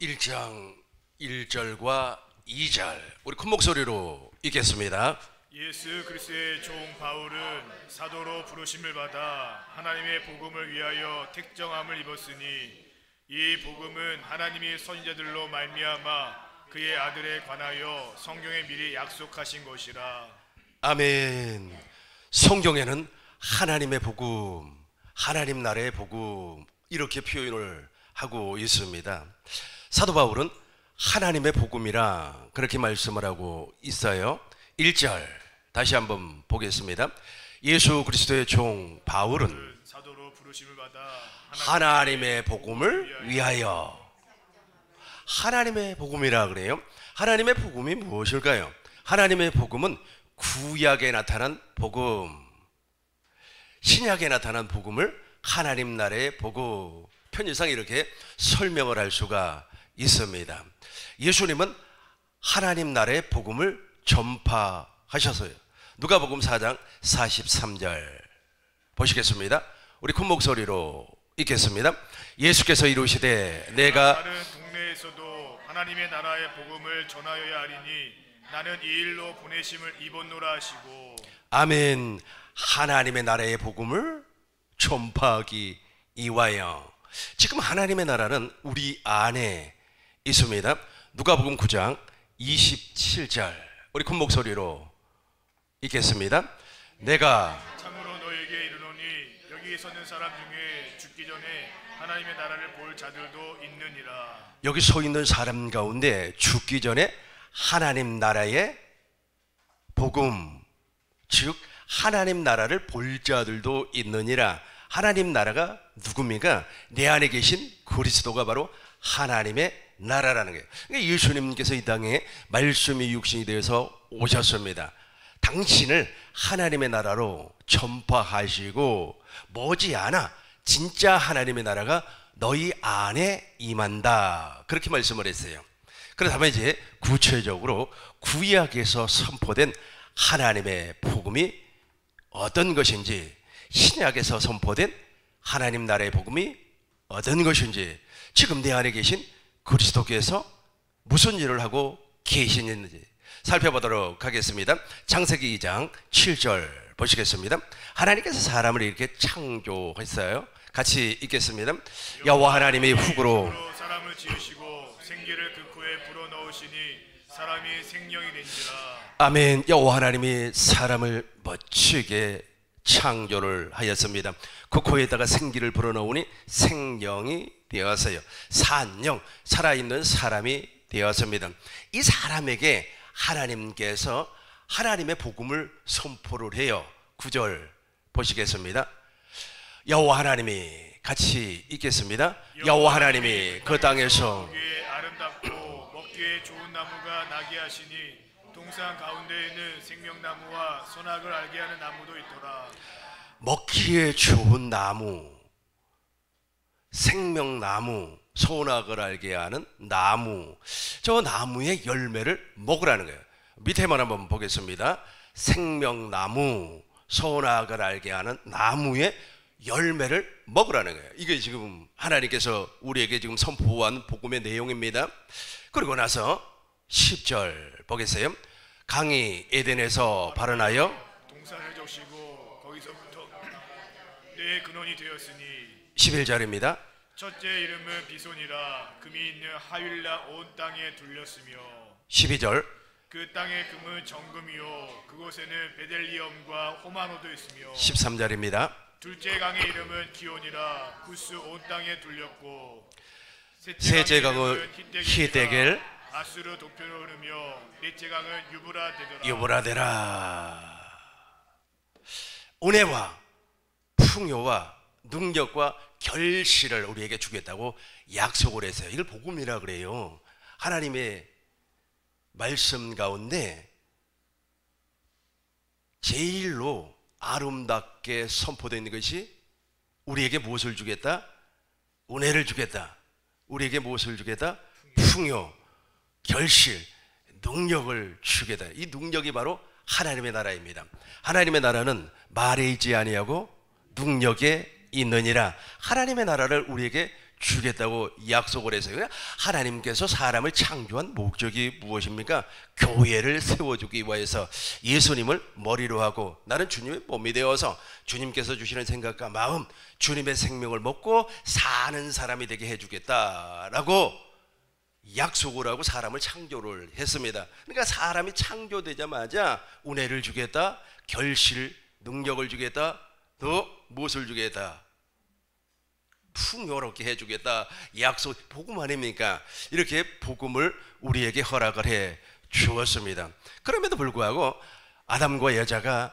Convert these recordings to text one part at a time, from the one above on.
1장 1절과 2절 우리 큰 목소리로 읽겠습니다. 예수 그리스도의 종 바울은 사도로 부르심을 받아 하나님의 복음을 위하여 택정함을 입었으니 이 복음은 하나님이 선지자들로 말미암아 그의 아들에 관하여 성경에 미리 약속하신 것이라. 아멘. 성경에는 하나님의 복음, 하나님 나라의 복음 이렇게 표현을 하고 있습니다. 사도 바울은 하나님의 복음이라 그렇게 말씀을 하고 있어요. 1절 다시 한번 보겠습니다. 예수 그리스도의 종 바울은 사도로 부르심을 받아 하나님의 복음을 위하여. 하나님의 복음이라 그래요. 하나님의 복음이 무엇일까요? 하나님의 복음은 구약에 나타난 복음, 신약에 나타난 복음을 하나님 나라의 복음, 편의상 이렇게 설명을 할 수가 있습니다. 예수님은 하나님 나라의 복음을 전파하셨어요. 누가복음 4장 43절 보시겠습니다. 우리 큰 목소리로 읽겠습니다. 예수께서 이르시되 내가 다른 동네에서도 하나님의 나라의 복음을 전하여야 하리니 나는 이 일로 보내심을 입었노라 하시고. 아멘. 하나님의 나라의 복음을 전파하기 위하여. 지금 하나님의 나라는 우리 안에 있습니다. 누가복음 9장 27절 우리 큰 목소리로 읽겠습니다. 내가 참으로 너에게 이르노니 여기 서는 사람 중에 죽기 전에 하나님의 나라를 볼 자들도 있느니라. 여기 서 있는 사람 가운데 죽기 전에 하나님 나라의 복음, 즉 하나님 나라를 볼 자들도 있느니라. 하나님 나라가 누굽니까? 내 안에 계신 그리스도가 바로 하나님의 나라라는 거예요. 그러니까 예수님께서 이 땅에 말씀이 육신이 되어서 오셨습니다. 당신을 하나님의 나라로 전파하시고 머지않아 진짜 하나님의 나라가 너희 안에 임한다, 그렇게 말씀을 했어요. 그렇다면 이제 구체적으로 구약에서 선포된 하나님의 복음이 어떤 것인지, 신약에서 선포된 하나님 나라의 복음이 어떤 것인지, 지금 내 안에 계신 그리스도께서 무슨 일을 하고 계시는지 살펴보도록 하겠습니다. 창세기 2장 7절 보시겠습니다. 하나님께서 사람을 이렇게 창조했어요. 같이 읽겠습니다. 여호와 하나님이 흙으로 사람을 지으시고 생기를 그 코에 불어넣으시니 사람이 생명이 된지라. 아멘. 여호와 하나님이 사람을 멋지게 창조를 하였습니다. 그 코에다가 생기를 불어넣으니 생명이 되었어요. 산영, 살아있는 사람이 되었습니다. 이 사람에게 하나님께서 하나님의 복음을 선포를 해요. 9절 보시겠습니다. 여호와 하나님이, 같이 읽겠습니다. 여호와 하나님이 그 땅에서 보기에 아름답고 먹기에 좋은 나무가 나게 하시니 동산 가운데에는 생명나무와 선악을 알게 하는 나무도 있더라. 먹기에 좋은 나무, 생명나무, 선악을 알게 하는 나무, 저 나무의 열매를 먹으라는 거예요. 밑에만 한번 보겠습니다. 생명나무, 선악을 알게 하는 나무의 열매를 먹으라는 거예요. 이게 지금 하나님께서 우리에게 지금 선포한 복음의 내용입니다. 그리고 나서 10절 보겠어요. 강이 에덴에서 발원하여 동산을 적시고 거기서부터 내 근원이 되었으니. 11절입니다. 첫째 이름은 비손이라. 금이 있는 하윌라 온 땅에 둘렸으며 12절 그 땅의 금은 정금이요 그곳에는 베델리엄과 호마노도 있으며 13절입니다. 둘째 강의 이름은 기온이라. 구스 온 땅에 둘렸고 셋째 강은 히데겔 아수르 도표로 흐르며 넷째 강은 유브라데더라. 유브라데라. 은혜와 풍요와 능력과 결실을 우리에게 주겠다고 약속을 했어요. 이걸 복음이라 그래요. 하나님의 말씀 가운데 제일로 아름답게 선포되는 것이 우리에게 무엇을 주겠다? 은혜를 주겠다. 우리에게 무엇을 주겠다? 풍요, 결실, 능력을 주겠다. 이 능력이 바로 하나님의 나라입니다. 하나님의 나라는 말에 있지 아니하고 능력에 있느니라. 하나님의 나라를 우리에게 주겠다고 약속을 했어요. 하나님께서 사람을 창조한 목적이 무엇입니까? 교회를 세워주기 위해서 예수님을 머리로 하고 나는 주님의 몸이 되어서 주님께서 주시는 생각과 마음, 주님의 생명을 먹고 사는 사람이 되게 해주겠다라고 약속을 하고 사람을 창조를 했습니다. 그러니까 사람이 창조되자마자 은혜를 주겠다, 결실, 능력을 주겠다, 또 무엇을 주겠다? 풍요롭게 해주겠다. 약속, 복음 아닙니까? 이렇게 복음을 우리에게 허락을 해 주었습니다. 그럼에도 불구하고 아담과 여자가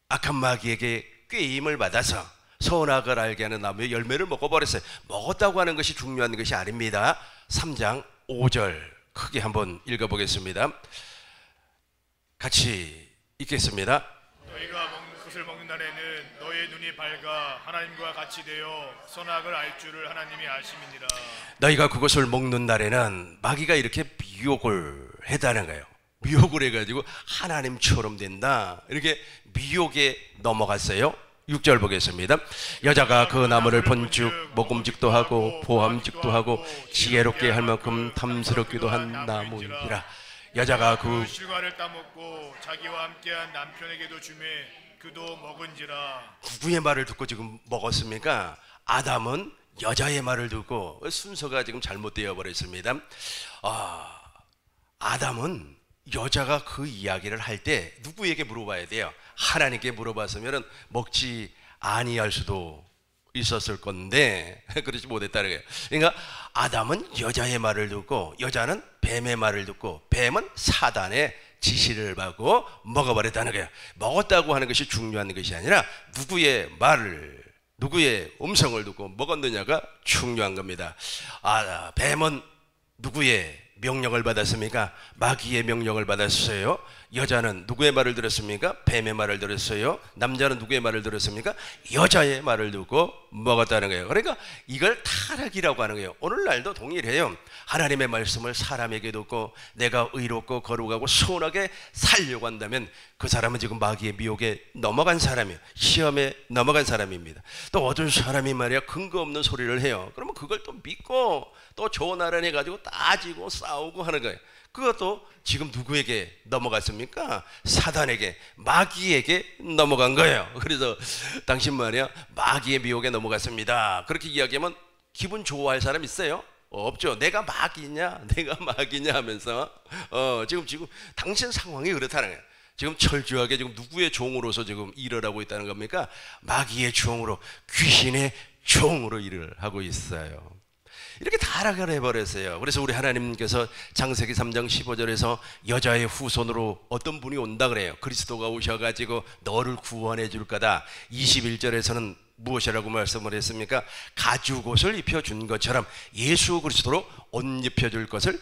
악한 마귀에게 꾀임을 받아서 선악을 알게 하는 나무의 열매를 먹어버렸어요. 먹었다고 하는 것이 중요한 것이 아닙니다. 3장 5절 크게 한번 읽어보겠습니다. 같이 읽겠습니다. 너희가 그것을 먹는 날에는 너의 눈이 밝아 하나님과 같이 되어 선악을 알 줄을 하나님이 아심이니라. 너희가 그것을 먹는 날에는 마귀가 이렇게 미혹을 했다는 거예요. 미혹을 해가지고 하나님처럼 된다, 이렇게 미혹에 넘어갔어요. 6절 보겠습니다. 여자가 그 나무를 본즉 먹음직도 하고 보암직도 하고 지혜롭게 할 만큼 탐스럽기도 한 나무이라. 여자가 그 실과를 따먹고 자기와 함께한 남편에게도 주매 그도 먹은지라. 누구의 말을 듣고 지금 먹었습니까? 아담은 여자의 말을 듣고, 순서가 지금 잘못되어 버렸습니다. 아담은 여자가 그 이야기를 할 때 누구에게 물어봐야 돼요? 하나님께 물어봤으면 먹지 아니할 수도 있었을 건데 그렇지 못했다는 거예요. 그러니까 아담은 여자의 말을 듣고 여자는 뱀의 말을 듣고 뱀은 사단의 지시를 받고 먹어버렸다는 거예요. 먹었다고 하는 것이 중요한 것이 아니라 누구의 말을, 누구의 음성을 듣고 먹었느냐가 중요한 겁니다. 뱀은 누구의 명령을 받았습니까? 마귀의 명령을 받았어요. 여자는 누구의 말을 들었습니까? 뱀의 말을 들었어요. 남자는 누구의 말을 들었습니까? 여자의 말을 듣고 먹었다는 거예요. 그러니까 이걸 타락이라고 하는 거예요. 오늘날도 동일해요. 하나님의 말씀을 사람에게 듣고 내가 의롭고 거룩하고 선하게 살려고 한다면 그 사람은 지금 마귀의 미혹에 넘어간 사람이에요. 시험에 넘어간 사람입니다. 또 어떤 사람이 말이야 근거 없는 소리를 해요. 그러면 그걸 또 믿고 또 좋은 나라를 가지고 따지고 싸우고 하는 거예요. 그것도 지금 누구에게 넘어갔습니까? 사단에게, 마귀에게 넘어간 거예요. 그래서 당신 말이야 마귀의 미혹에 넘어갔습니다, 그렇게 이야기하면 기분 좋아할 사람 있어요? 없죠. 내가 마귀냐 내가 마귀냐 하면서 지금 당신 상황이 그렇다는 거예요. 지금 철저하게 지금 누구의 종으로서 지금 일을 하고 있다는 겁니까? 마귀의 종으로, 귀신의 종으로 일을 하고 있어요. 이렇게 타락을 해버렸어요. 그래서 우리 하나님께서 창세기 3장 15절에서 여자의 후손으로 어떤 분이 온다 그래요. 그리스도가 오셔가지고 너를 구원해 줄 거다. 21절에서는 무엇이라고 말씀을 했습니까? 가죽옷을 입혀준 것처럼 예수 그리스도로 옷 입혀줄 것을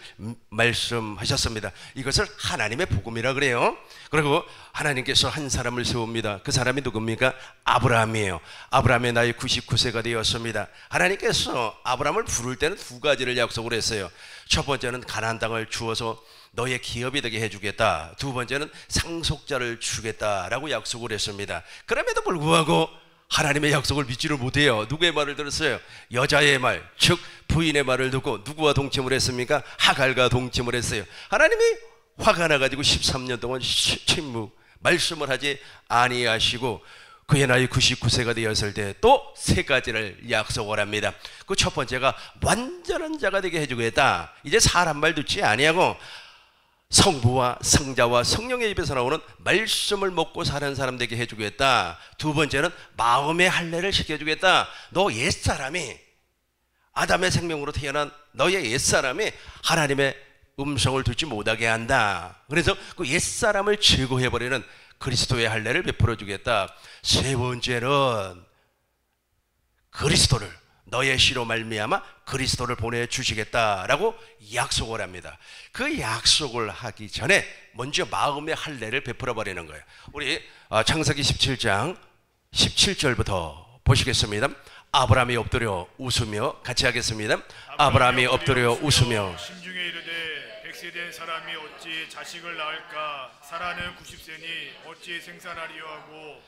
말씀하셨습니다. 이것을 하나님의 복음이라 그래요. 그리고 하나님께서 한 사람을 세웁니다. 그 사람이 누굽니까? 아브라함이에요. 아브라함의 나이 99세가 되었습니다. 하나님께서 아브라함을 부를 때는 두 가지를 약속을 했어요. 첫 번째는 가나안 땅을 주어서 너의 기업이 되게 해주겠다. 두 번째는 상속자를 주겠다라고 약속을 했습니다. 그럼에도 불구하고 하나님의 약속을 믿지를 못해요. 누구의 말을 들었어요? 여자의 말, 즉 부인의 말을 듣고 누구와 동침을 했습니까? 하갈과 동침을 했어요. 하나님이 화가 나가지고 13년 동안 침묵, 말씀을 하지 아니하시고 그의 나이 99세가 되었을 때 또 세 가지를 약속을 합니다. 그 첫 번째가 완전한 자가 되게 해주겠다. 이제 사람 말 듣지 아니하고 성부와 성자와 성령의 입에서 나오는 말씀을 먹고 사는 사람 되게 해주겠다. 두 번째는 마음의 할례를 시켜주겠다. 너 옛사람이, 아담의 생명으로 태어난 너의 옛사람이 하나님의 음성을 듣지 못하게 한다. 그래서 그 옛사람을 제거해버리는 그리스도의 할례를 베풀어 주겠다. 세 번째는 그리스도를, 너의 씨로 말미암아 그리스도를 보내주시겠다라고 약속을 합니다. 그 약속을 하기 전에 먼저 마음의 할례를 베풀어 버리는 거예요. 우리 창세기 17장 17절부터 보시겠습니다. 아브라함이 엎드려 웃으며, 같이 하겠습니다. 아브라함이 엎드려 웃으며 심중에 이르되 100세 된 사람이 어찌 자식을 낳을까? 사라는 90세니 어찌 생산하리요 하고.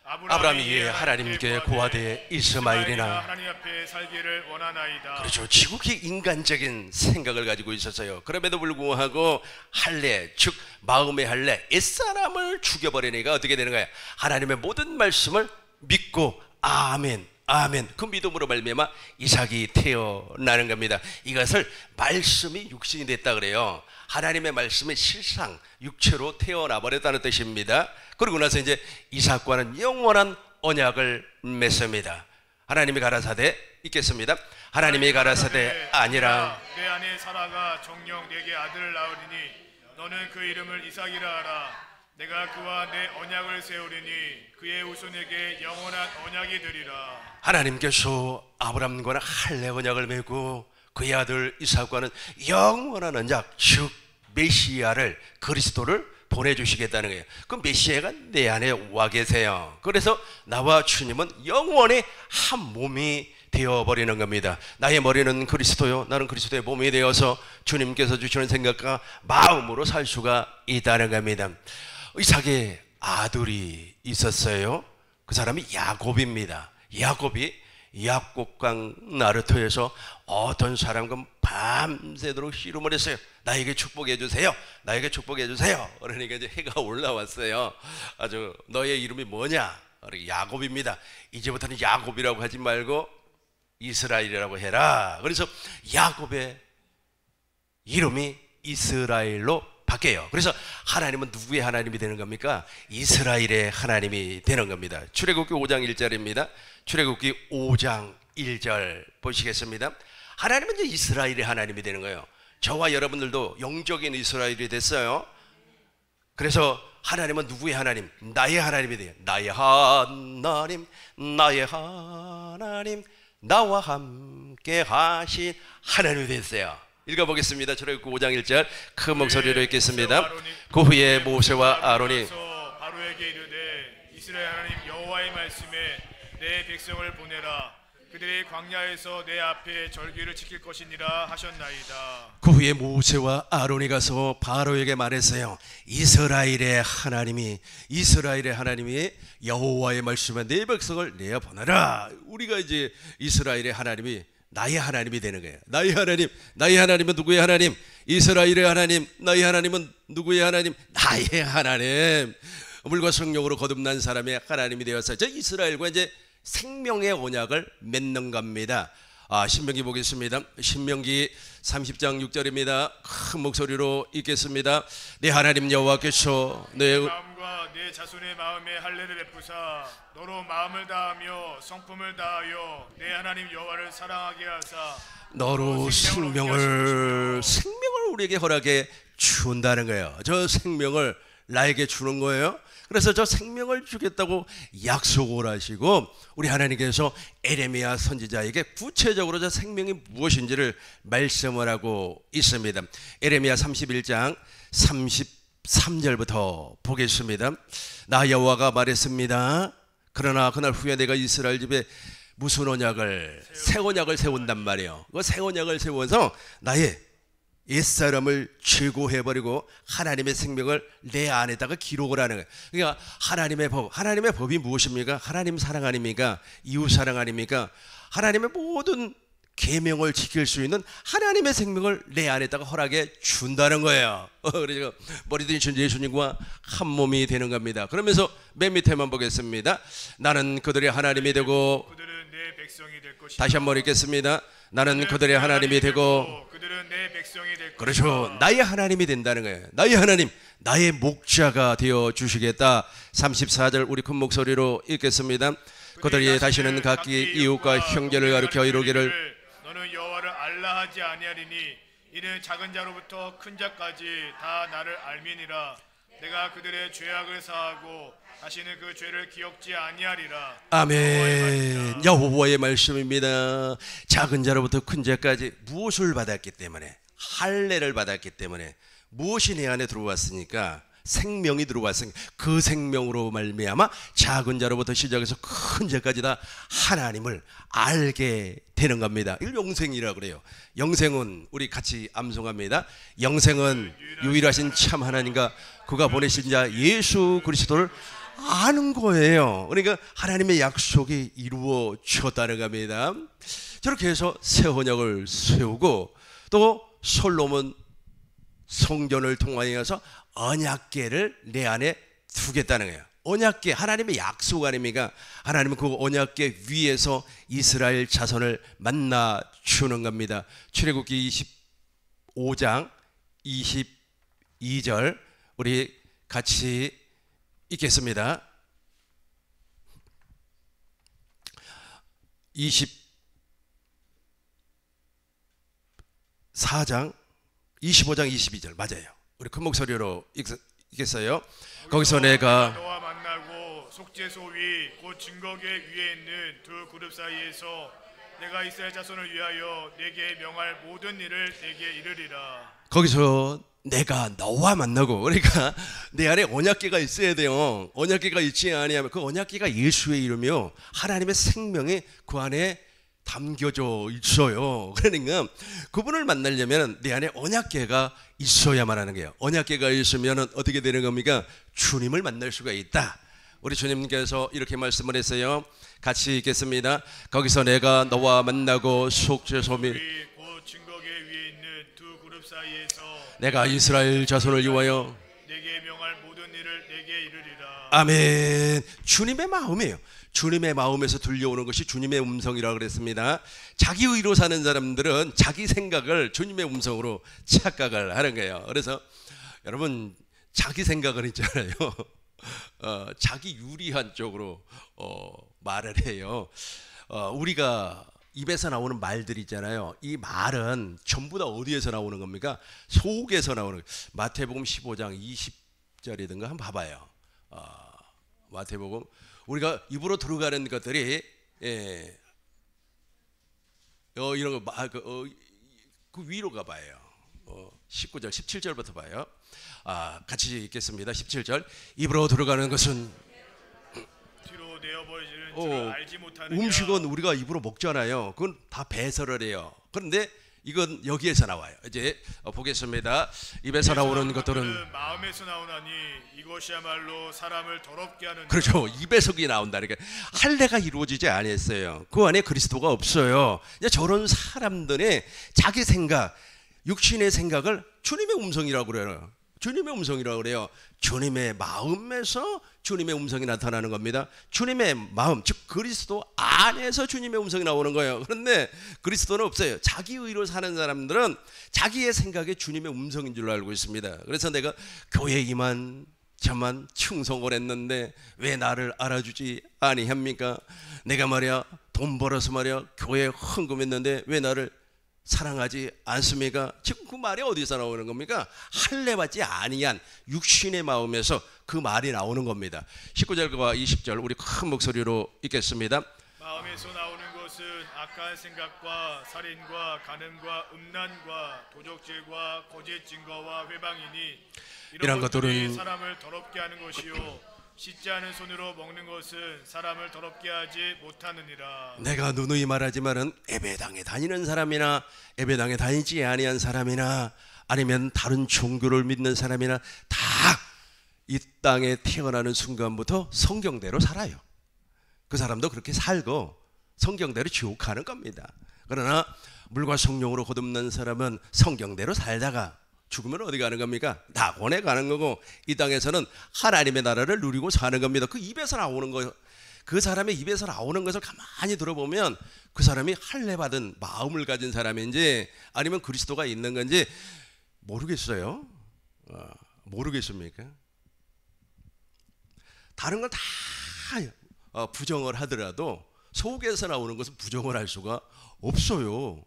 아브라함이 이에 하나님께 고하되 이스마엘이나. 하나님 앞에 살기를 원하나이다. 그렇죠. 지극히 인간적인 생각을 가지고 있었어요. 그럼에도 불구하고 할례, 즉 마음의 할례, 옛사람을 죽여버리니까 어떻게 되는 거야? 하나님의 모든 말씀을 믿고 아멘, 아멘, 그 믿음으로 말미암아 이삭이 태어나는 겁니다. 이것을 말씀이 육신이 됐다 그래요. 하나님의 말씀이 실상 육체로 태어나 버렸다는 뜻입니다. 그러고 나서 이제 이삭과는 영원한 언약을 맺습니다. 하나님이 가라사대 읽겠습니다. 하나님이 가라사대 아니라 내 아내 사라가 정녕 내게 아들을 낳으리니 너는 그 이름을 이삭이라 하라. 내가 그와 내 언약을 세우리니 그의 후손에게 영원한 언약이 되리라. 하나님께서 아브라함과는 할례 언약을 맺고 그의 아들 이삭과는 영원한 언약, 즉 메시아를, 그리스도를 보내주시겠다는 거예요. 그 메시아가 내 안에 와 계세요. 그래서 나와 주님은 영원히 한 몸이 되어버리는 겁니다. 나의 머리는 그리스도요, 나는 그리스도의 몸이 되어서 주님께서 주시는 생각과 마음으로 살 수가 있다는 겁니다. 이삭의 아들이 있었어요. 그 사람이 야곱입니다. 야곱이 약곡강 나루터에서 어떤 사람과 밤새도록 씨름을 했어요. 나에게 축복해 주세요, 나에게 축복해 주세요. 그러니까 이제 해가 올라왔어요. 아주 너의 이름이 뭐냐? 야곱입니다. 이제부터는 야곱이라고 하지 말고 이스라엘이라고 해라. 그래서 야곱의 이름이 이스라엘로 바뀌어요. 그래서 하나님은 누구의 하나님이 되는 겁니까? 이스라엘의 하나님이 되는 겁니다. 출애굽기 5장 1절입니다. 출애굽기 5장 1절 보시겠습니다. 하나님은 이제 이스라엘의 하나님이 되는 거예요. 저와 여러분들도 영적인 이스라엘이 됐어요. 그래서 하나님은 누구의 하나님? 나의 하나님이 돼요. 나의 하나님, 나의 하나님, 나와 함께 하신 하나님이 됐어요. 읽어보겠습니다. 출애굽기 5장 1절 큰 목소리로 읽겠습니다. 그 후에 모세와 아론이 바로에게 이르되 이스라엘 하나님 여호와의 말씀에 내 백성을 보내라. 그들이 광야에서 내 앞에 절기를 지킬 것이니라 하셨나이다. 그 후에 모세와 아론이 가서 바로에게 말했어요. 이스라엘의 하나님이 여호와의 말씀에 내 백성을 내어 보내라. 우리가 이제 이스라엘의 하나님이 나의 하나님이 되는 거예요. 나의 하나님은 누구의 하나님? 이스라엘의 하나님. 나의 하나님은 누구의 하나님? 나의 하나님. 물과 성령으로 거듭난 사람의 하나님이 되어서 저 이스라엘과 이제 생명의 언약을 맺는 겁니다. 신명기 보겠습니다. 신명기 30장 6절입니다. 큰 목소리로 읽겠습니다. 내 하나님 여호와께서 내 마음과 내 자손의 마음에 할례를 베푸사 너로 마음을 다하며 성품을 다하여 내 하나님 여호와를 사랑하게 하사 너로 생명을 우리에게 허락해 준다는 거예요. 저 생명을 나에게 주는 거예요. 그래서 저 생명을 주겠다고 약속을 하시고 우리 하나님께서 에레미야 선지자에게 구체적으로 저 생명이 무엇인지를 말씀을 하고 있습니다. 에레미야 31장 33절부터 보겠습니다. 나 여호와가 말했습니다. 그러나 그날 후에 내가 이스라엘 집에 무슨 언약을? 새 언약을 세운단 말이에요. 그 새 언약을 세워서 나의 옛사람을 제거해버리고 하나님의 생명을 내 안에다가 기록을 하는 거예요. 그러니까 하나님의 법이 무엇입니까? 하나님 사랑 아닙니까? 이웃 사랑 아닙니까? 하나님의 모든 계명을 지킬 수 있는 하나님의 생명을 내 안에다가 허락해 준다는 거예요. 그래서 머리 드신 예수님과 한 몸이 되는 겁니다. 그러면서 맨 밑에만 보겠습니다. 나는 그들의 하나님이 되고 그들은 내 백성이 될 것이다. 다시 한번 읽겠습니다. 나는 그들의 하나님이 되고 그들은 내 백성이 될 것이다. 그렇죠. 나의 하나님이 된다는 거예요. 나의 하나님, 나의 목자가 되어 주시겠다. 34절 우리 큰 목소리로 읽겠습니다. 그들이 다시는 각기 이웃과 형제를 가리켜 이르기를 너는 여호와를 알라 하지 아니하리니 이는 작은 자로부터 큰 자까지 다 나를 알미니라. 내가 그들의 죄악을 사하고 다시는 그 죄를 기억지 아니하리라. 아멘. 여호와의 말씀입니다. 작은 자로부터 큰 자까지 무엇을 받았기 때문에? 할례를 받았기 때문에. 무엇이 내 안에 들어왔으니까? 생명이 들어왔으니까 그 생명으로 말미암아 작은 자로부터 시작해서 큰 자까지 다 하나님을 알게 되는 겁니다. 이걸 영생이라고 그래요. 영생은 우리 같이 암송합니다. 영생은 유일하신 참 하나님과 그가 보내신 자 예수 그리스도를 아는 거예요. 그러니까 하나님의 약속이 이루어졌다는 겁니다. 저렇게 해서 새 언약을 세우고 또 솔로몬 성전을 통하여서 언약궤를 내 안에 두겠다는 거예요. 언약궤, 하나님의 약속 아닙니까? 하나님은 그 언약궤 위에서 이스라엘 자손을 만나 주는 겁니다. 출애굽기 25장 22절 우리 같이 읽겠습니다. 24장 25장 22절 맞아요. 우리 큰 목소리로 읽겠어요. 거기서 내가 너와 만나고 속죄소 위 곧 증거궤 위에 있는 두 그룹 사이에서 내가 이스라엘 자손을 위하여 내게 명할 모든 일을 내게 이르리라. 거기서 내가 너와 만나고, 그러니까 내 안에 언약궤가 있어야 돼요. 언약궤가 있지 아니하면 그 언약궤가 예수의 이름이요, 하나님의 생명이 그 안에 담겨져 있어요. 그러니까 그분을 만나려면 내 안에 언약궤가 있어야만 하는 거예요. 언약궤가 있으면 어떻게 되는 겁니까? 주님을 만날 수가 있다. 우리 주님께서 이렇게 말씀을 했어요. 같이 읽겠습니다. 거기서 내가 너와 만나고 속죄소 및 곧 증거궤 위에 있는 두 그룹 사이에서 내가 이스라엘 자손을 위하여 내게 명할 모든 일을 내게 이르리라. 아멘. 주님의 마음이에요. 주님의 마음에서 들려오는 것이 주님의 음성이라고 그랬습니다. 자기 의로 사는 사람들은 자기 생각을 주님의 음성으로 착각을 하는 거예요. 그래서 여러분, 자기 생각은 있잖아요. 자기 유리한 쪽으로 말을 해요. 우리가 입에서 나오는 말들 있잖아요. 이 말은 전부 다 어디에서 나오는 겁니까? 속에서 나오는 거예요. 마태복음 15장 20절이든가 한번 봐봐요. 마태복음, 우리가 입으로 들어가는 것들이 이런 거 그 위로 가봐요. 19절 17절부터 봐요. 같이 읽겠습니다. 17절. 입으로 들어가는 것은 뒤로 내어버리는 줄 알지 못하느냐. 음식은 우리가 입으로 먹잖아요. 그건 다 배설을 해요. 그런데 이건 여기에서 나와요. 이제 보겠습니다. 입에서 나오는 것들은 마음에서 나오나니 이것이야말로 사람을 더럽게 하는. 그렇죠. 입에서기 나온다. 그러니까 할례가 이루어지지 않았어요. 그 안에 그리스도가 없어요. 저런 사람들의 자기 생각, 육신의 생각을 주님의 음성이라고 그래요. 주님의 음성이라고 그래요. 주님의 마음에서 주님의 음성이 나타나는 겁니다. 주님의 마음, 즉 그리스도 안에서 주님의 음성이 나오는 거예요. 그런데 그리스도는 없어요. 자기 의로 사는 사람들은 자기의 생각에 주님의 음성인 줄 알고 있습니다. 그래서 내가 교회 이만 저만 충성을 했는데 왜 나를 알아주지 아니합니까? 내가 말이야 돈 벌어서 말이야 교회에 헌금했는데 왜 나를 사랑하지 않습니까? 지금 그 말이 어디서 나오는 겁니까? 할례 받지 아니한 육신의 마음에서 그 말이 나오는 겁니다. 19절과 20절 우리 큰 목소리로 읽겠습니다. 마음에서 나오는 것은 악한 생각과 살인과 간음과 음란과 도적질과 거짓 증거와 회방이니 이런 것들이 사람을 더럽게 하는 것이요 씻지 않은 손으로 먹는 것은 사람을 더럽게 하지 못하느니라. 내가 누누이 말하지만은 예배당에 다니는 사람이나 예배당에 다니지 아니한 사람이나 아니면 다른 종교를 믿는 사람이나 다 이 땅에 태어나는 순간부터 성경대로 살아요. 그 사람도 그렇게 살고 성경대로 지옥 가는 겁니다. 그러나 물과 성령으로 거듭난 사람은 성경대로 살다가 죽으면 어디 가는 겁니까? 낙원에 가는 거고 이 땅에서는 하나님의 나라를 누리고 사는 겁니다. 그 입에서 나오는 거, 그 사람의 입에서 나오는 것을 가만히 들어보면 그 사람이 할례 받은 마음을 가진 사람인지 아니면 그리스도가 있는 건지 모르겠어요. 모르겠습니까? 다른 건 다 부정을 하더라도 속에서 나오는 것은 부정을 할 수가 없어요.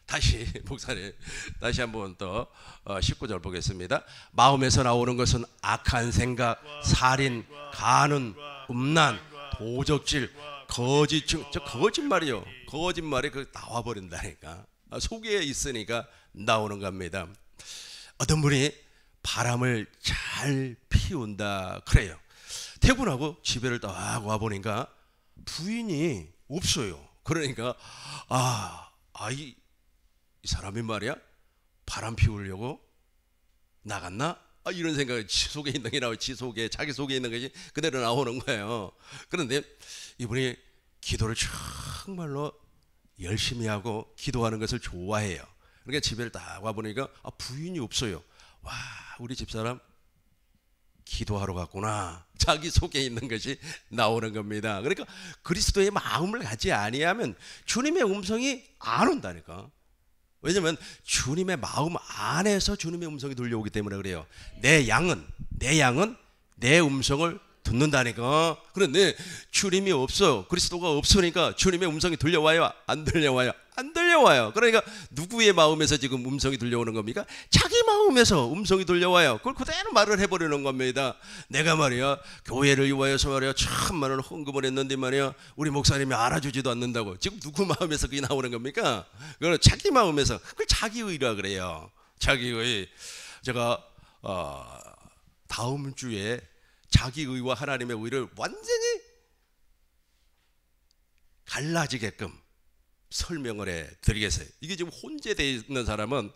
다시 목사님 다시 한번 또 19절 보겠습니다. 마음에서 나오는 것은 악한 생각, 살인, 간음, 음란, 도적질, 거짓증, 저 거짓말이요. 거짓말이 그 나와 버린다니까. 속에 있으니까 나오는 겁니다. 어떤 분이 바람을 잘 피운다 그래요. 퇴근하고 집에를 딱 와 보니까 부인이 없어요. 그러니까 이 사람이 말이야 바람 피우려고 나갔나? 이런 생각이 지 속에 있는 게 나오고 자기 속에 있는 것이 그대로 나오는 거예요. 그런데 이분이 기도를 정말로 열심히 하고 기도하는 것을 좋아해요. 그러니까 집에 딱 와보니까 부인이 없어요. 와, 우리 집사람 기도하러 갔구나. 자기 속에 있는 것이 나오는 겁니다. 그러니까 그리스도의 마음을 갖지 아니하면 주님의 음성이 안 온다니까. 왜냐하면 주님의 마음 안에서 주님의 음성이 들려오기 때문에 그래요. 내 양은 내 음성을 듣는다니까. 그런데 주님이 없어, 그리스도가 없으니까 주님의 음성이 들려와요? 안 들려와요? 안 들려와요. 그러니까 누구의 마음에서 지금 음성이 들려오는 겁니까? 자기 마음에서 음성이 들려와요. 그걸 그대로 말을 해버리는 겁니다. 내가 말이야 교회를 위하여서 말이야 참 많은 헌금을 했는데 말이야 우리 목사님이 알아주지도 않는다고. 지금 누구 마음에서 그게 나오는 겁니까? 그건 자기 마음에서. 그걸 자기의라 그래요. 자기의. 제가 다음 주에 자기의와 하나님의 의를 완전히 갈라지게끔 설명을 해드리겠어요. 이게 지금 혼재되어 있는 사람은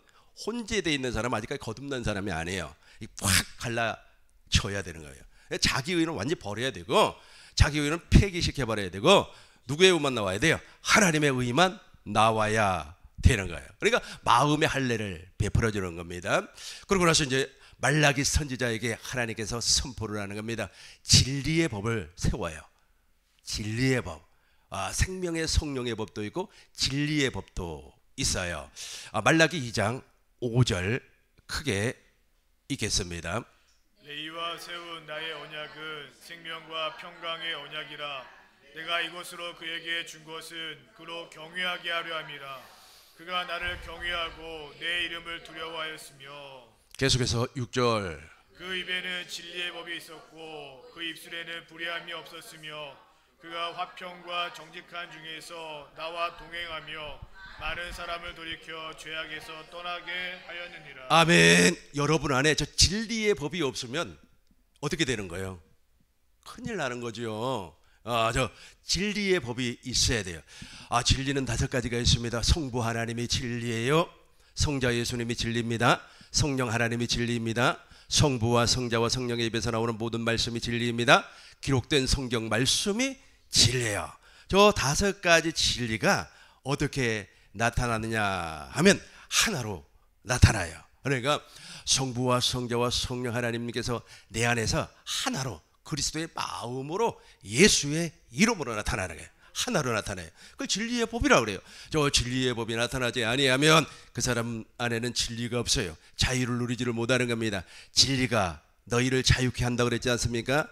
아직까지 거듭난 사람이 아니에요. 확 갈라져야 되는 거예요. 자기의는 완전히 버려야 되고 자기의는 폐기시켜버려야 되고 누구의 의만 나와야 돼요? 하나님의 의만 나와야 되는 거예요. 그러니까 마음의 할례를 베풀어 주는 겁니다. 그러고 나서 이제 말라기 선지자에게 하나님께서 선포를 하는 겁니다. 진리의 법을 세워요. 진리의 법. 생명의 성령의 법도 있고 진리의 법도 있어요. 말라기 2장 5절 크게 읽겠습니다. 너희와 세운 나의 언약은 생명과 평강의 언약이라. 내가 이곳으로 그에게 준 것은 그로 경외하게 하려 함이라. 그가 나를 경외하고 내 이름을 두려워하였으며. 계속해서 6절. 그 입에는 진리의 법이 있었고 그 입술에는 불의함이 없었으며 그가 화평과 정직한 중에서 나와 동행하며 많은 사람을 돌이켜 죄악에서 떠나게 하였느니라. 아멘. 여러분 안에 저 진리의 법이 없으면 어떻게 되는 거예요? 큰일 나는 거죠. 저 진리의 법이 있어야 돼요. 진리는 5가지가 있습니다. 성부 하나님이 진리예요. 성자 예수님이 진리입니다. 성령 하나님이 진리입니다. 성부와 성자와 성령의 입에서 나오는 모든 말씀이 진리입니다. 기록된 성경 말씀이 진리예요. 저 5가지 진리가 어떻게 나타나느냐 하면 하나로 나타나요. 그러니까 성부와 성자와 성령 하나님께서 내 안에서 하나로 그리스도의 마음으로 예수의 이름으로 나타나는 거예요. 하나로 나타나요. 그걸 진리의 법이라고 그래요. 저 진리의 법이 나타나지 아니하면 그 사람 안에는 진리가 없어요. 자유를 누리지를 못하는 겁니다. 진리가 너희를 자유케 한다고 그랬지 않습니까?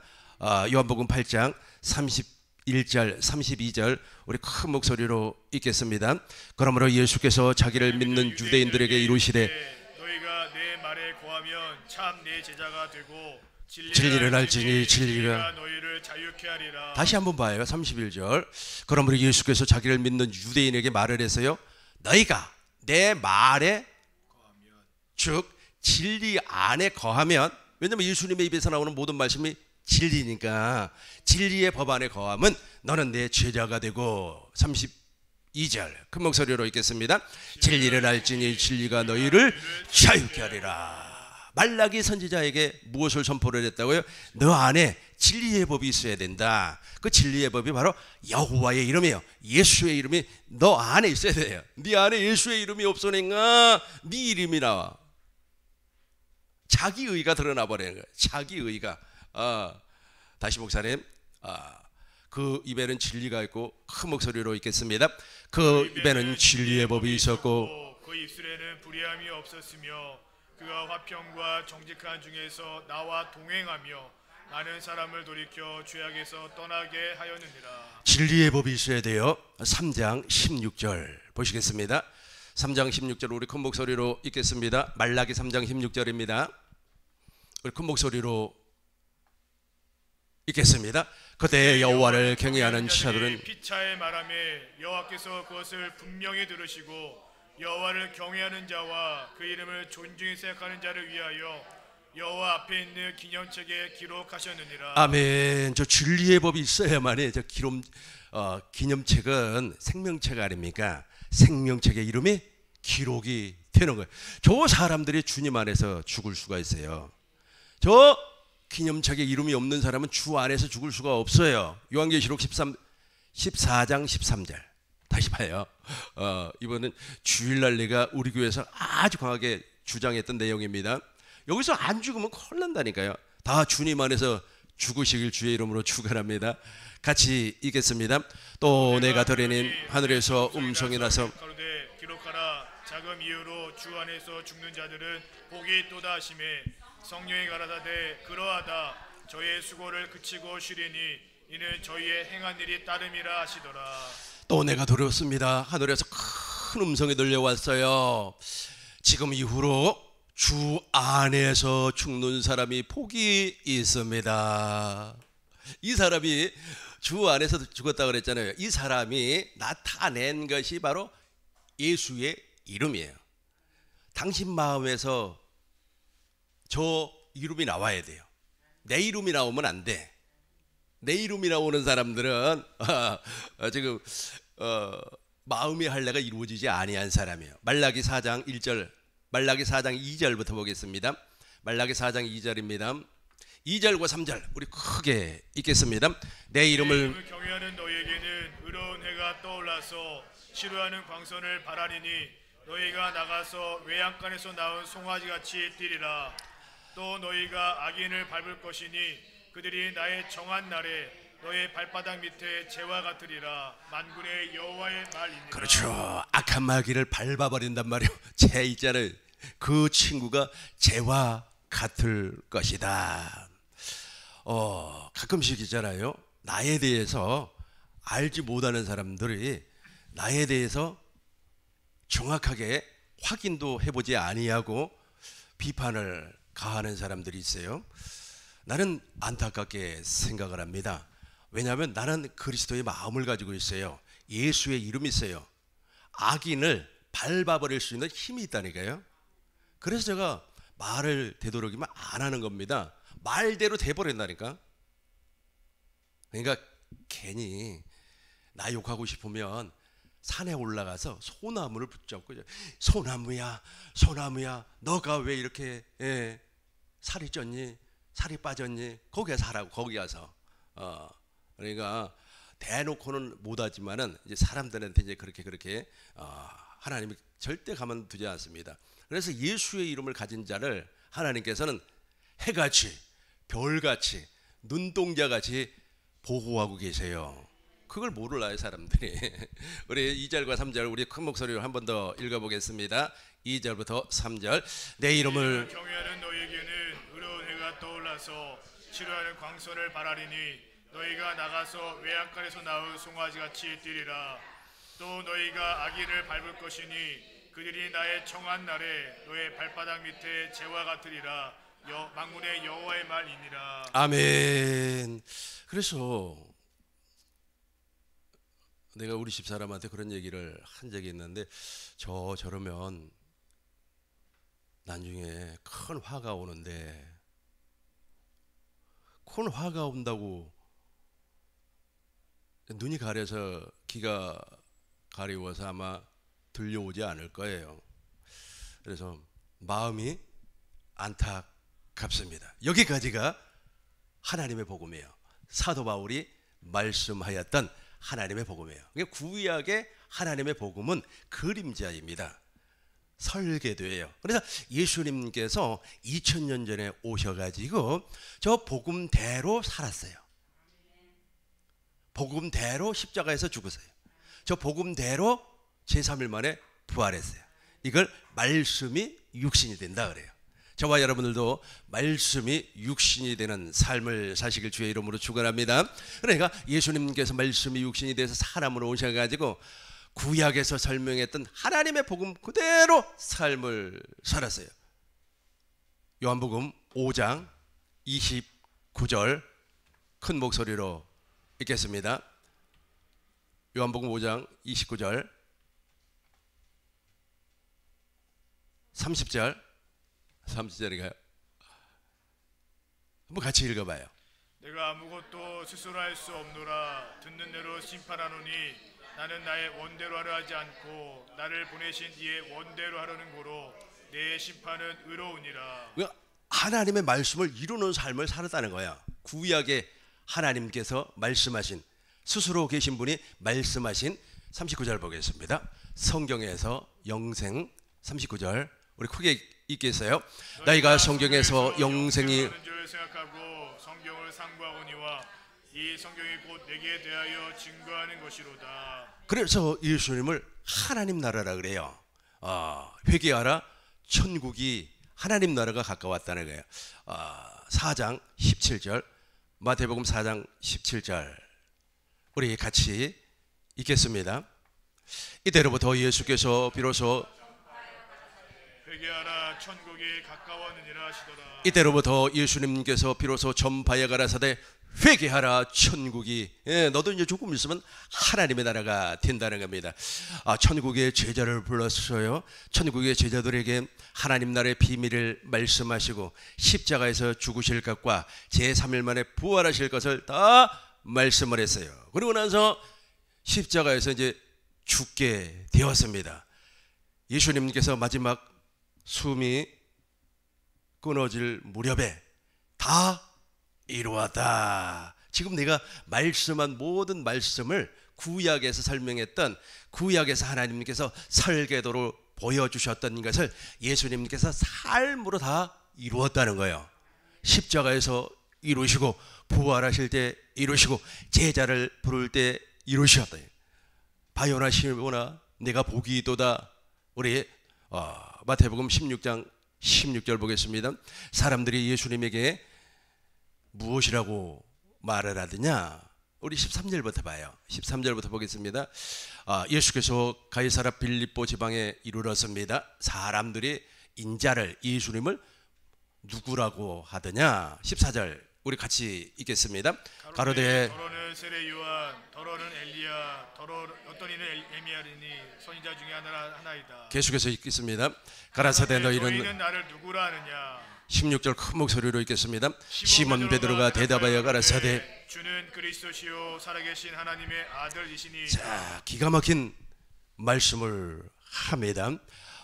요한복음 8장 31절 32절 우리 큰 목소리로 읽겠습니다. 그러므로 예수께서 자기를 믿는 유대인들에게 이르시되 너희가 내 말에 거하면 참 내 제자가 되고 진리를 알지니 진리가 너희를 자유케 하리라. 다시 한번 봐요. 31절. 그러므로 예수께서 자기를 믿는 유대인에게 말을 해서요 너희가 내 말에 거하면, 즉 진리 안에 거하면, 왜냐하면 예수님의 입에서 나오는 모든 말씀이 진리니까 진리의 법 안에 거하면 너는 내 제자가 되고. 32절 큰 목소리로 읽겠습니다. 진리를 알지니 진리가 너희를 자유케 하리라. 말라기 선지자에게 무엇을 선포를 했다고요? 너 안에 진리의 법이 있어야 된다. 그 진리의 법이 바로 여호와의 이름이에요. 예수의 이름이 너 안에 있어야 돼요. 네 안에 예수의 이름이 없으니까 네 이름이 나와. 자기의가 드러나 버리는 거예요. 자기의가. 다시 목사님, 그 입에는 진리가 있고 큰 목소리로 읽겠습니다. 그 입에는 진리의 법이 있었고 그 입술에는 불의함이 없었으며 그가 화평과 정직한 중에서 나와 동행하며 많은 사람을 돌이켜 죄악에서 떠나게 하였느니라. 진리의 법이 있어야 돼요. 3장 16절 보시겠습니다. 3장 16절 우리 큰 목소리로 읽겠습니다. 말라기 3장 16절입니다. 우리 큰 목소리로 읽겠습니다. 그때 여호와를 경외하는 자들은 피차의 말함에 여호와께서 그것을 분명히 들으시고 여호와를 경외하는 자와 그 이름을 존중히 생각하는 자를 위하여 여호와 앞에 있는 기념책에 기록하셨느니라. 아멘. 저 진리의 법이 있어야만이 저 기념책은 생명책 아닙니까? 생명책의 이름이 기록이 되는 거예요. 저 사람들이 주님 안에서 죽을 수가 있어요. 저 기념책에 이름이 없는 사람은 주 안에서 죽을 수가 없어요. 요한계시록 14장 13절 다시 봐요. 이번은 주일날 내가 우리 교회에서 아주 강하게 주장했던 내용입니다. 여기서 안 죽으면 큰일 난다니까요. 다 주님 안에서 죽으시길 주의 이름으로 축원합니다. 같이 읽겠습니다. 또 내가 들으니 하늘에서 음성이 나서 기록하라. 자금 이후로 주 안에서 죽는 자들은 복이 있도다 하시매 성령이 가라사대 그러하다. 저의 수고를 그치고 쉬리니 이는 저희의 행한 일이 따름이라 하시더라. 또 내가 들었습니다. 하늘에서 큰 음성이 들려왔어요. 지금 이후로 주 안에서 죽는 사람이 복이 있습니다. 이 사람이 주 안에서 죽었다 그랬잖아요. 이 사람이 나타낸 것이 바로 예수의 이름이에요. 당신 마음에서 저 이름이 나와야 돼요. 내 이름이 나오면 안 돼. 내 이름이 나오는 사람들은 지금 마음의 할례가 이루어지지 아니한 사람이에요. 말라기 4장 1절, 말라기 4장 2절부터 보겠습니다. 말라기 4장 2절입니다. 2절과 3절 우리 크게 읽겠습니다. 내 이름을 경외하는 너희에게는 의로운 해가 떠올라서 치료하는 광선을 바라리니 너희가 나가서 외양간에서 나온 송아지같이 뛰리라. 또 너희가 악인을 밟을 것이니 그들이 나의 정한 날에 너의 발바닥 밑에 재와 같으리라. 만군의 여호와의 말이니라. 그렇죠. 악한 마귀를 밟아버린단 말이에요. 재 있잖아요. 그 친구가 재와 같을 것이다. 가끔씩 있잖아요. 나에 대해서 알지 못하는 사람들이 나에 대해서 정확하게 확인도 해보지 아니하고 비판을 가하는 사람들이 있어요. 나는 안타깝게 생각을 합니다. 왜냐하면 나는 그리스도의 마음을 가지고 있어요. 예수의 이름이 있어요. 악인을 밟아버릴 수 있는 힘이 있다니까요. 그래서 제가 말을 되도록이면 안 하는 겁니다. 말대로 돼버린다니까. 그러니까 괜히 나 욕하고 싶으면 산에 올라가서 소나무를 붙잡고 소나무야 소나무야 너가 왜 이렇게 살이 쪘니? 살이 빠졌니? 거기에 살라고 거기 가서 그러니까 대놓고는 못하지만은 이제 사람들한테 이제 그렇게 하나님이 절대 가만두지 않습니다. 그래서 예수의 이름을 가진 자를 하나님께서는 해같이 별같이 눈동자같이 보호하고 계세요. 그걸 모르나요 사람들이. 우리 2절과 3절 우리 큰 목소리로 한 번 더 읽어보겠습니다. 2절부터 3절 내 이름을 경외하는 너희에게는 의로운 해가 떠올라서 치료하는 광선을 바라리니 너희가 나가서 외양간에서 나온 송아지같이 뛰리라. 또 너희가 악인을 밟을 것이니 그들이 나의 정한 날에 너의 발바닥 밑에 재와 같으리라. 만군의 여호와의 말이니라. 아멘. 그래서 내가 우리 집사람한테 그런 얘기를 한 적이 있는데 저러면 나중에 큰 화가 오는데 큰 화가 온다고 눈이 가려서 귀가 가려워서 아마 들려오지 않을 거예요. 그래서 마음이 안타깝습니다. 여기까지가 하나님의 복음이에요. 사도 바울이 말씀하였던 하나님의 복음이에요. 구약의 하나님의 복음은 그림자입니다. 설계도예요. 그래서 예수님께서 2000년 전에 오셔가지고 저 복음대로 살았어요. 복음대로 십자가에서 죽으세요. 저 복음대로 제3일 만에 부활했어요. 이걸 말씀이 육신이 된다 그래요. 저와 여러분들도 말씀이 육신이 되는 삶을 사시길 주의 이름으로 축원합니다. 그러니까 예수님께서 말씀이 육신이 돼서 사람으로 오셔가지고 구약에서 설명했던 하나님의 복음 그대로 삶을 살았어요. 요한복음 5장 29절 큰 목소리로 읽겠습니다. 요한복음 5장 29절 30절인가요? 한번 같이 읽어봐요. 내가 아무것도 스스로 할 수 없노라. 듣는 대로 심판하노니 나는 나의 원대로 하려 하지 않고 나를 보내신 이의 원대로 하려는 고로 내 심판은 의로우니라. 하나님의 말씀을 이루는 삶을 살았다는 거야. 구약에 하나님께서 말씀하신, 스스로 계신 분이 말씀하신 39절 보겠습니다. 성경에서 영생 39절 우리 크게 읽겠어요. 너희가 성경에서 영생이 줄 생각하고 성경을 상고하거니와 이 성경이 곧 내게 대하여 증거하는 것이로다. 그래서 예수님을 하나님 나라라 그래요. 회개하라, 천국이 하나님 나라가 가까웠다는 거예요. 4장 17절, 마태복음 4장 17절 우리 같이 읽겠습니다. 이때로부터 예수께서 비로소 회개하라 천국이 가까웠느니라 하시더라. 이때로부터 예수님께서 비로소 전파에 가라사대 회개하라 천국이, 너도 이제 조금 있으면 하나님의 나라가 된다는 겁니다. 천국의 제자를 불렀어요. 천국의 제자들에게 하나님 나라의 비밀을 말씀하시고 십자가에서 죽으실 것과 제3일 만에 부활하실 것을 다 말씀을 했어요. 그리고 나서 십자가에서 이제 죽게 되었습니다. 예수님께서 마지막 숨이 끊어질 무렵에 다 이루었다. 지금 내가 말씀한 모든 말씀을 구약에서 설명했던, 구약에서 하나님께서 설계도로 보여주셨던 것을 예수님께서 삶으로 다 이루었다는 거예요. 십자가에서 이루시고, 부활하실 때 이루시고, 제자를 부를 때 이루셨다. 바요나 시모나 내가 복이 있도다. 우리 마태복음 16장 16절 보겠습니다. 사람들이 예수님에게 무엇이라고 말을 하더냐? 우리 13절부터 봐요. 13절부터 보겠습니다. 예수께서 가이사라 빌립보 지방에 이르렀습니다. 사람들이 인자를, 예수님을 누구라고 하더냐? 14절 우리 같이 읽겠습니다. 가로되 더러는 세례 요한, 더러는 엘리야, 어떤 이는 에미야리니 선지자 중에 하나이다. 계속해서 읽겠습니다. 가라사대 너희는 나를 누구라 하느냐? 16절 큰 목소리로 읽겠습니다. 시몬 베드로가 대답하여 가라사대 주는 그리스도시요 살아계신 하나님의 아들이시니. 자, 기가 막힌 말씀을 합니다.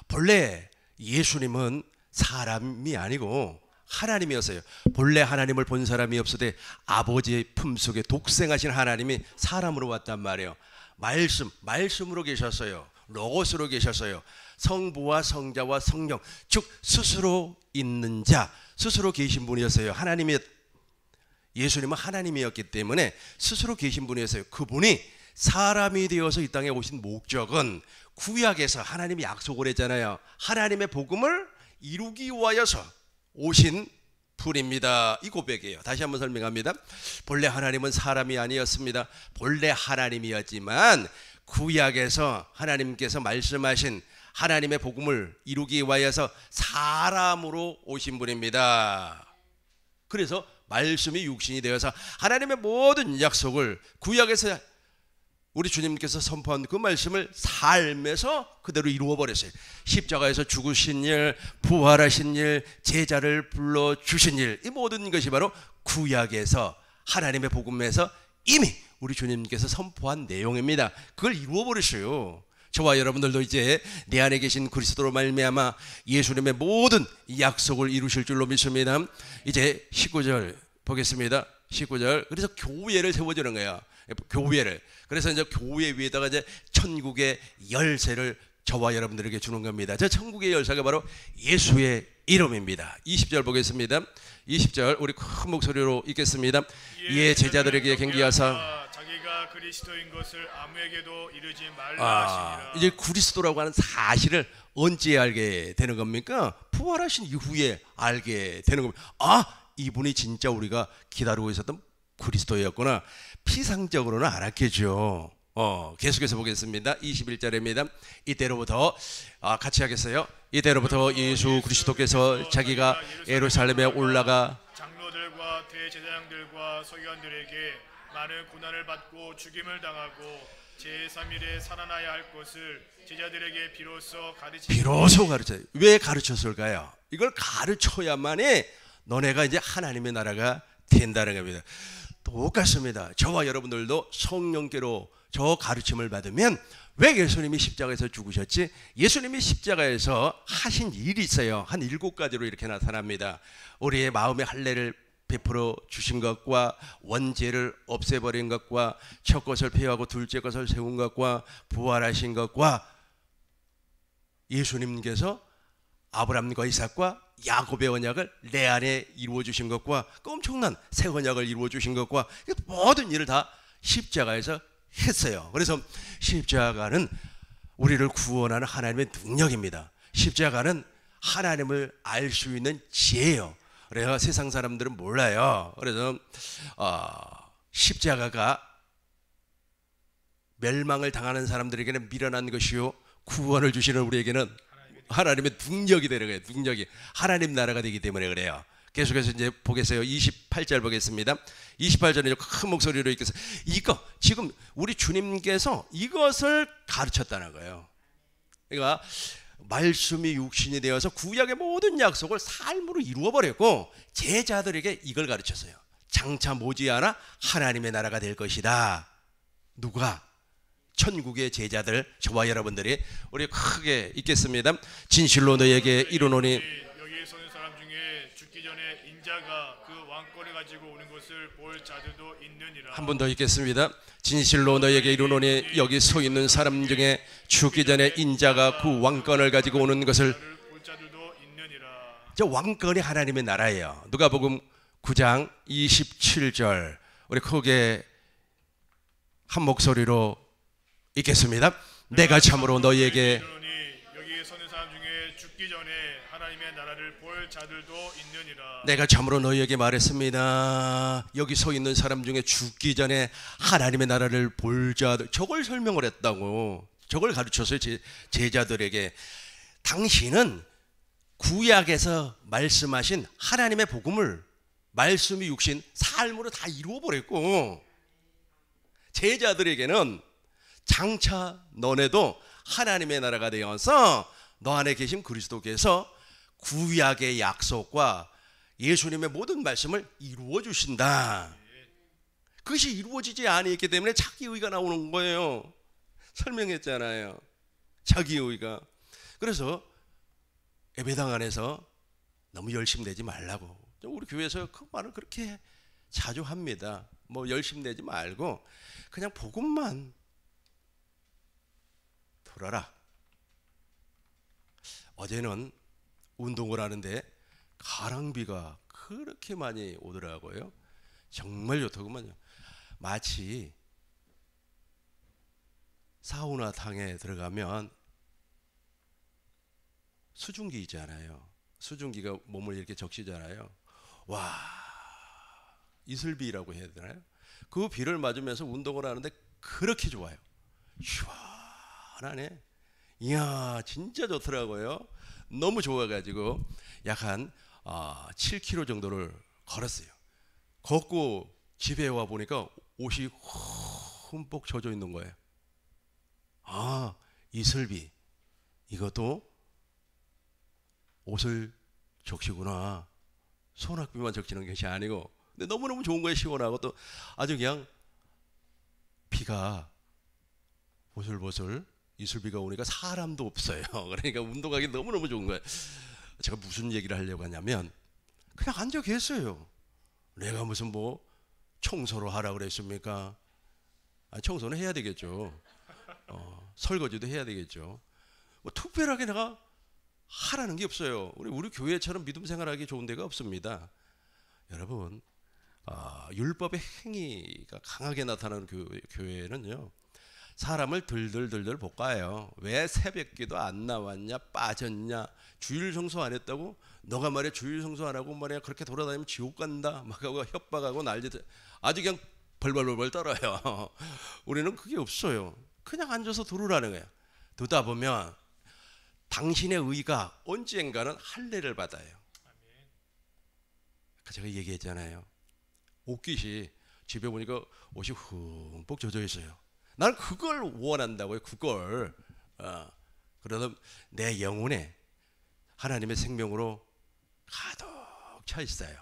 본래 예수님은 사람이 아니고 하나님이었어요. 본래 하나님을 본 사람이 없으되 아버지의 품속에 독생하신 하나님이 사람으로 왔단 말이에요. 말씀으로 계셨어요. 로고스로 계셨어요. 성부와 성자와 성령, 즉 스스로 있는 자, 스스로 계신 분이었어요. 예수님은 하나님이었기 때문에 스스로 계신 분이었어요. 그분이 사람이 되어서 이 땅에 오신 목적은 구약에서 하나님이 약속을 했잖아요. 하나님의 복음을 이루기 위하여서 오신 분입니다. 이 고백이에요. 다시 한번 설명합니다. 본래 하나님은 사람이 아니었습니다. 본래 하나님이었지만 구약에서 하나님께서 말씀하신 하나님의 복음을 이루기 위하여서 사람으로 오신 분입니다. 그래서 말씀이 육신이 되어서 하나님의 모든 약속을 구약에서 우리 주님께서 선포한 그 말씀을 삶에서 그대로 이루어버렸어요. 십자가에서 죽으신 일, 부활하신 일, 제자를 불러주신 일, 이 모든 것이 바로 구약에서 하나님의 복음에서 이미 우리 주님께서 선포한 내용입니다. 그걸 이루어버렸어요. 저와 여러분들도 이제 내 안에 계신 그리스도로 말미암아 예수님의 모든 약속을 이루실 줄로 믿습니다. 이제 19절 보겠습니다. 19절. 그래서 교회를 세워주는 거예요. 교회를. 그래서 이제 교회 위에다가 이제 천국의 열쇠를 저와 여러분들에게 주는 겁니다. 저 천국의 열쇠가 바로 예수의 이름입니다. 20절 보겠습니다. 20절 우리 큰 목소리로 읽겠습니다. 이에 제자들에게 경계하사 자기가 그리스도인 것을 아무에게도 이르지 말라 하시니라. 이제 그리스도라고 하는 사실을 언제 알게 되는 겁니까? 부활하신 이후에 알게 되는 겁니다. 이분이 진짜 우리가 기다리고 있었던 그리스도였구나. 피상적으로는 알았겠죠. 계속해서 보겠습니다. 21절입니다. 이때로부터 같이 하겠어요. 이때로부터 예수 그리스도께서 자기가 예루살렘에 올라가 장로들과 대제사장들과 서기관들에게 많은 고난을 받고 죽임을 당하고 제3일에 살아나야 할 것을 제자들에게 비로소 가르쳐요. 왜 가르쳤을까요? 이걸 가르쳐야만이 너네가 이제 하나님의 나라가 된다는 겁니다. 똑같습니다. 저와 여러분들도 성령께로 저 가르침을 받으면 왜 예수님이 십자가에서 죽으셨지? 예수님이 십자가에서 하신 일이 있어요. 한 7가지로 이렇게 나타납니다. 우리의 마음의 할례를 베풀어 주신 것과 원죄를 없애버린 것과 첫 것을 폐하고 둘째 것을 세운 것과 부활하신 것과 예수님께서 아브라함과 이삭과 야곱의 언약을 내 안에 이루어 주신 것과 그 엄청난 새 언약을 이루어 주신 것과 모든 일을 다 십자가에서 했어요. 그래서 십자가는 우리를 구원하는 하나님의 능력입니다. 십자가는 하나님을 알 수 있는 지혜예요. 그래서 세상 사람들은 몰라요. 그래서 십자가가 멸망을 당하는 사람들에게는 미련한 것이요 구원을 주시는 우리에게는 하나님의 능력이 되는 거예요. 능력이 하나님 나라가 되기 때문에 그래요. 계속해서 이제 보겠어요. 28절 보겠습니다. 28절에 큰 목소리로 읽겠어요. 이거 지금 우리 주님께서 이것을 가르쳤다는 거예요. 그러니까 말씀이 육신이 되어서 구약의 모든 약속을 삶으로 이루어 버렸고 제자들에게 이걸 가르쳤어요. 장차 모지않아 하나님의 나라가 될 것이다. 누가? 천국의 제자들, 저와 여러분들이 우리 크게 읽겠습니다. 진실로 너에게 이르노니 여기에 서는 사람 중에 죽기 전에 인자가 그 왕권을 가지고 오는 것을 볼 자들도 있느니라. 한 번 더 읽겠습니다. 진실로 너에게 이르노니 여기 서 있는 사람 중에 죽기 전에 인자가 그 왕권을 가지고 오는 것을 볼 자들도 있느니라. 저 왕권이 하나님의 나라예요. 누가복음 9장 27절 우리 크게 한 목소리로 읽겠습니다. 내가 참으로 너희에게 여기에 서는 사람 중에 죽기 전에 하나님의 나라를 볼 자들도 있느니라. 내가 참으로 너희에게 말했습니다. 여기 서 있는 사람 중에 죽기 전에 하나님의 나라를 볼 자들, 저걸 설명을 했다고. 저걸 가르쳤어요. 제자들에게. 당신은 구약에서 말씀하신 하나님의 복음을 말씀이 육신 삶으로 다 이루어 버렸고 제자들에게는 장차 너네도 하나님의 나라가 되어서 너 안에 계신 그리스도께서 구약의 약속과 예수님의 모든 말씀을 이루어 주신다. 그것이 이루어지지 않았기 때문에 자기 의가 나오는 거예요. 설명했잖아요. 자기 의가. 그래서 예배당 안에서 너무 열심내지 말라고. 우리 교회에서 그 말을 그렇게 자주 합니다. 뭐 열심내지 말고 그냥 복음만 돌아라. 어제는 운동을 하는데 가랑비가 그렇게 많이 오더라고요. 정말 좋더구만요. 마치 사우나탕에 들어가면 수증기 있잖아요. 수증기가 몸을 이렇게 적시잖아요. 와, 이슬비라고 해야 되나요? 그 비를 맞으면서 운동을 하는데 그렇게 좋아요. 시원하네. 이야, 진짜 좋더라고요. 너무 좋아가지고 약 한 7km 정도를 걸었어요. 걷고 집에 와 보니까 옷이 흠뻑 젖어 있는 거예요. 아, 이슬비. 이것도 옷을 적시구나. 소낙비만 적시는 것이 아니고. 근데 너무너무 좋은 거예요. 시원하고 또 아주 그냥 비가 보슬보슬 이슬비가 오니까 사람도 없어요. 그러니까 운동하기 너무너무 좋은 거예요. 제가 무슨 얘기를 하려고 하냐면 그냥 앉아 계세요. 내가 무슨 뭐 청소를 하라고 그랬습니까? 아니, 청소는 해야 되겠죠. 설거지도 해야 되겠죠. 뭐 특별하게 내가 하라는 게 없어요. 우리 교회처럼 믿음 생활하기 좋은 데가 없습니다. 여러분, 율법의 행위가 강하게 나타나는 교회는요, 사람을 들들들들 볶아요. 왜 새벽기도 안 나왔냐, 빠졌냐, 주일 성수 안 했다고? 너가 말이야 주일 성수 안 하고 말이야 그렇게 돌아다니면 지옥 간다 막 하고 협박하고 난리도 아주 그냥 벌벌벌벌 떨어요. 우리는 그게 없어요. 그냥 앉아서 들으라는 거야. 듣다 보면 당신의 의가 언젠가는 할례를 받아요. 제가 얘기했잖아요. 옷깃이 집에 보니까 옷이 흠뻑 젖어 있어요. 나는 그걸 원한다고요. 그걸. 그러다 내 영혼에 하나님의 생명으로 가득 차 있어요.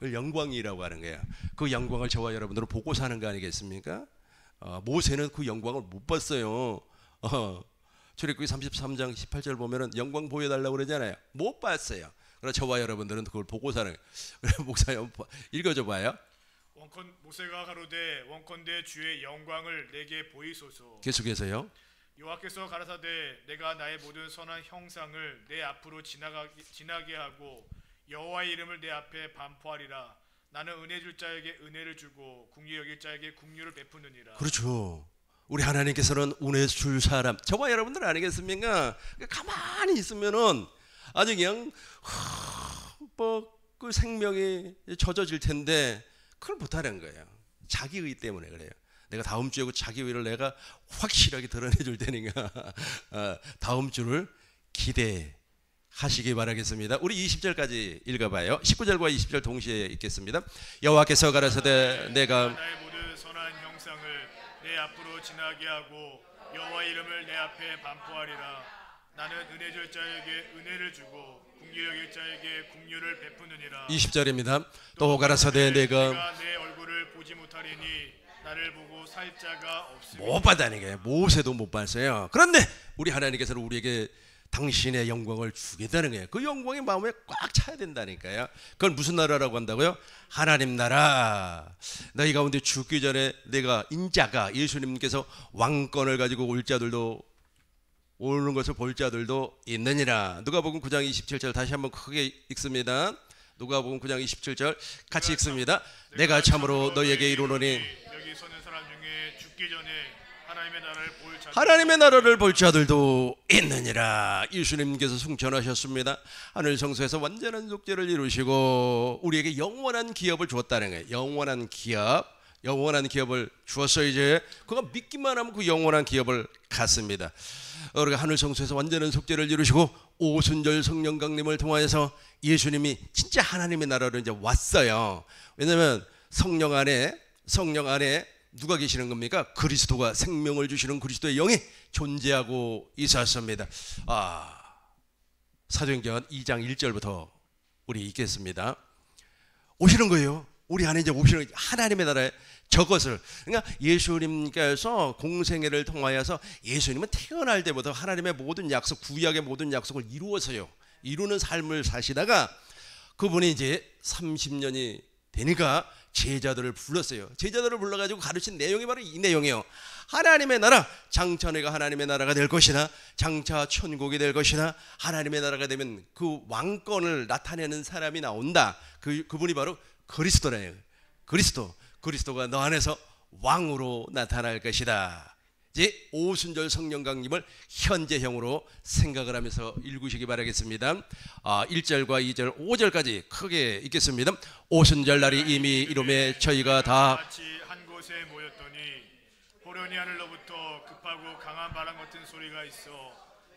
그걸 영광이라고 하는 거예요. 그 영광을 저와 여러분들은 보고 사는 거 아니겠습니까? 모세는 그 영광을 못 봤어요. 출애굽기 33장 18절 보면은 영광 보여달라고 그러잖아요. 못 봤어요. 그러나 저와 여러분들은 그걸 보고 사는 거예요. 목사님 읽어줘 봐요. 모세가 가로되 원컨대 주의 영광을 내게 보이소서. 계속해서요. 여호와께서 가라사대 내가 나의 모든 선한 형상을 내 앞으로 지나게 하고 여호와의 이름을 내 앞에 반포하리라. 나는 은혜 줄 자에게 은혜를 주고 긍휼 여길 자에게 긍휼을 베푸느니라. 그렇죠. 우리 하나님께서는 은혜 줄 사람 저와 여러분들 아니겠습니까? 가만히 있으면은 아주 그냥 그 생명이 젖어질 텐데 그걸 못하는 거예요. 자기의 때문에 그래요. 내가 다음 주에 자기의를 내가 확실하게 드러내줄 테니까 다음 주를 기대하시기 바라겠습니다. 우리 20절까지 읽어봐요. 19절과 20절 동시에 읽겠습니다. 여호와께서 가라사대 내가 나의 모든 선한 형상을 내 앞으로 지나게 하고 여호와의 이름을 내 앞에 반포하리라. 나는 은혜 줄 자에게 은혜를 주고 긍휼 여길 자에게 긍휼을 베푸느니라. 20절입니다. 또 가라사대 내가 내 얼굴을 보지 못하리니 나를 보고 살 자가 없으니. 못 봤다는 게 모세도 못 봤어요. 그런데 우리 하나님께서는 우리에게 당신의 영광을 주겠다는 거예요. 그 영광이 마음에 꽉 차야 된다니까요. 그건 무슨 나라라고 한다고요? 하나님 나라. 너희 가운데 죽기 전에 내가 인자가 예수님께서 왕권을 가지고 올 자들도 오는 것을 볼 자들도 있느니라. 누가복음 9장 27절 다시 한번 크게 읽습니다. 누가복음 9장 27절 같이 읽습니다. 내가 참으로 너희에게 이르노니 여기 서는 사람 중에 죽기 전에 하나님의 나라를 볼 자들도 있느니라. 예수님께서 승천하셨습니다. 하늘 성소에서 완전한 속죄를 이루시고 우리에게 영원한 기업을 주었다는 거예요. 영원한 기업을 주었어요. 이제 그거 믿기만 하면 그 영원한 기업을 갖습니다. 우리가 하늘 성소에서 완전한 속죄를 이루시고 오순절 성령 강림을 통하여서 예수님이 진짜 하나님의 나라로 이제 왔어요. 왜냐하면 성령 안에 누가 계시는 겁니까? 그리스도가 생명을 주시는 그리스도의 영이 존재하고 있었습니다. 사도행전 2장 1절부터 우리 읽겠습니다. 오시는 거예요. 우리 안에 이제 오시는 하나님의 나라에 저것을, 그러니까 예수님께서 공생애를 통하여서 예수님은 태어날 때부터 하나님의 모든 약속, 구약의 모든 약속을 이루는 삶을 사시다가 그분이 이제 30년이 되니까 제자들을 불렀어요. 제자들을 불러가지고 가르친 내용이 바로 이 내용이에요. 하나님의 나라, 장차 내가 하나님의 나라가 될 것이나 장차 천국이 될 것이나 하나님의 나라가 되면 그 왕권을 나타내는 사람이 나온다. 그분이 바로 그리스도래요. 그리스도가 너 안에서 왕으로 나타날 것이다. 이제 오순절 성령 강림을 현재형으로 생각을 하면서 읽으시기 바라겠습니다. 1절과 2절, 5절까지 크게 읽겠습니다. 오순절 날이 이미 이름에 저희가 다 같이 한 곳에 모였더니 호련히 하늘로부터 급하고 강한 바람 같은 소리가 있어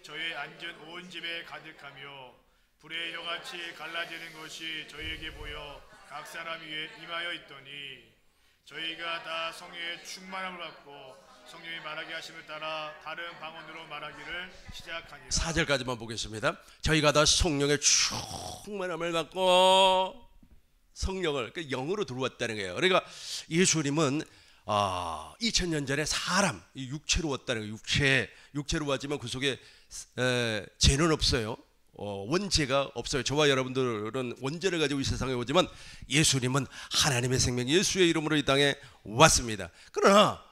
저희 앉은 온 집에 가득하며 불의 혀같이 갈라지는 것이 저희에게 보여 각 사람 위에 임하여 있더니 저희가 다 성령의 충만함을 받고 성령이 말하게 하심을 따라 다른 방언으로 말하기를 시작하니라. 4절까지만 보겠습니다. 저희가 다 성령의 충만함을 받고 성령을 영으로 들어왔다는 거예요. 그러니까 예수님은 2000년 전에 사람 육체로 왔다는 거예요. 육체로 왔지만 그 속에 죄는 없어요. 원죄가 없어요. 저와 여러분들은 원죄를 가지고 이 세상에 오지만 예수님은 하나님의 생명 예수의 이름으로 이 땅에 왔습니다. 그러나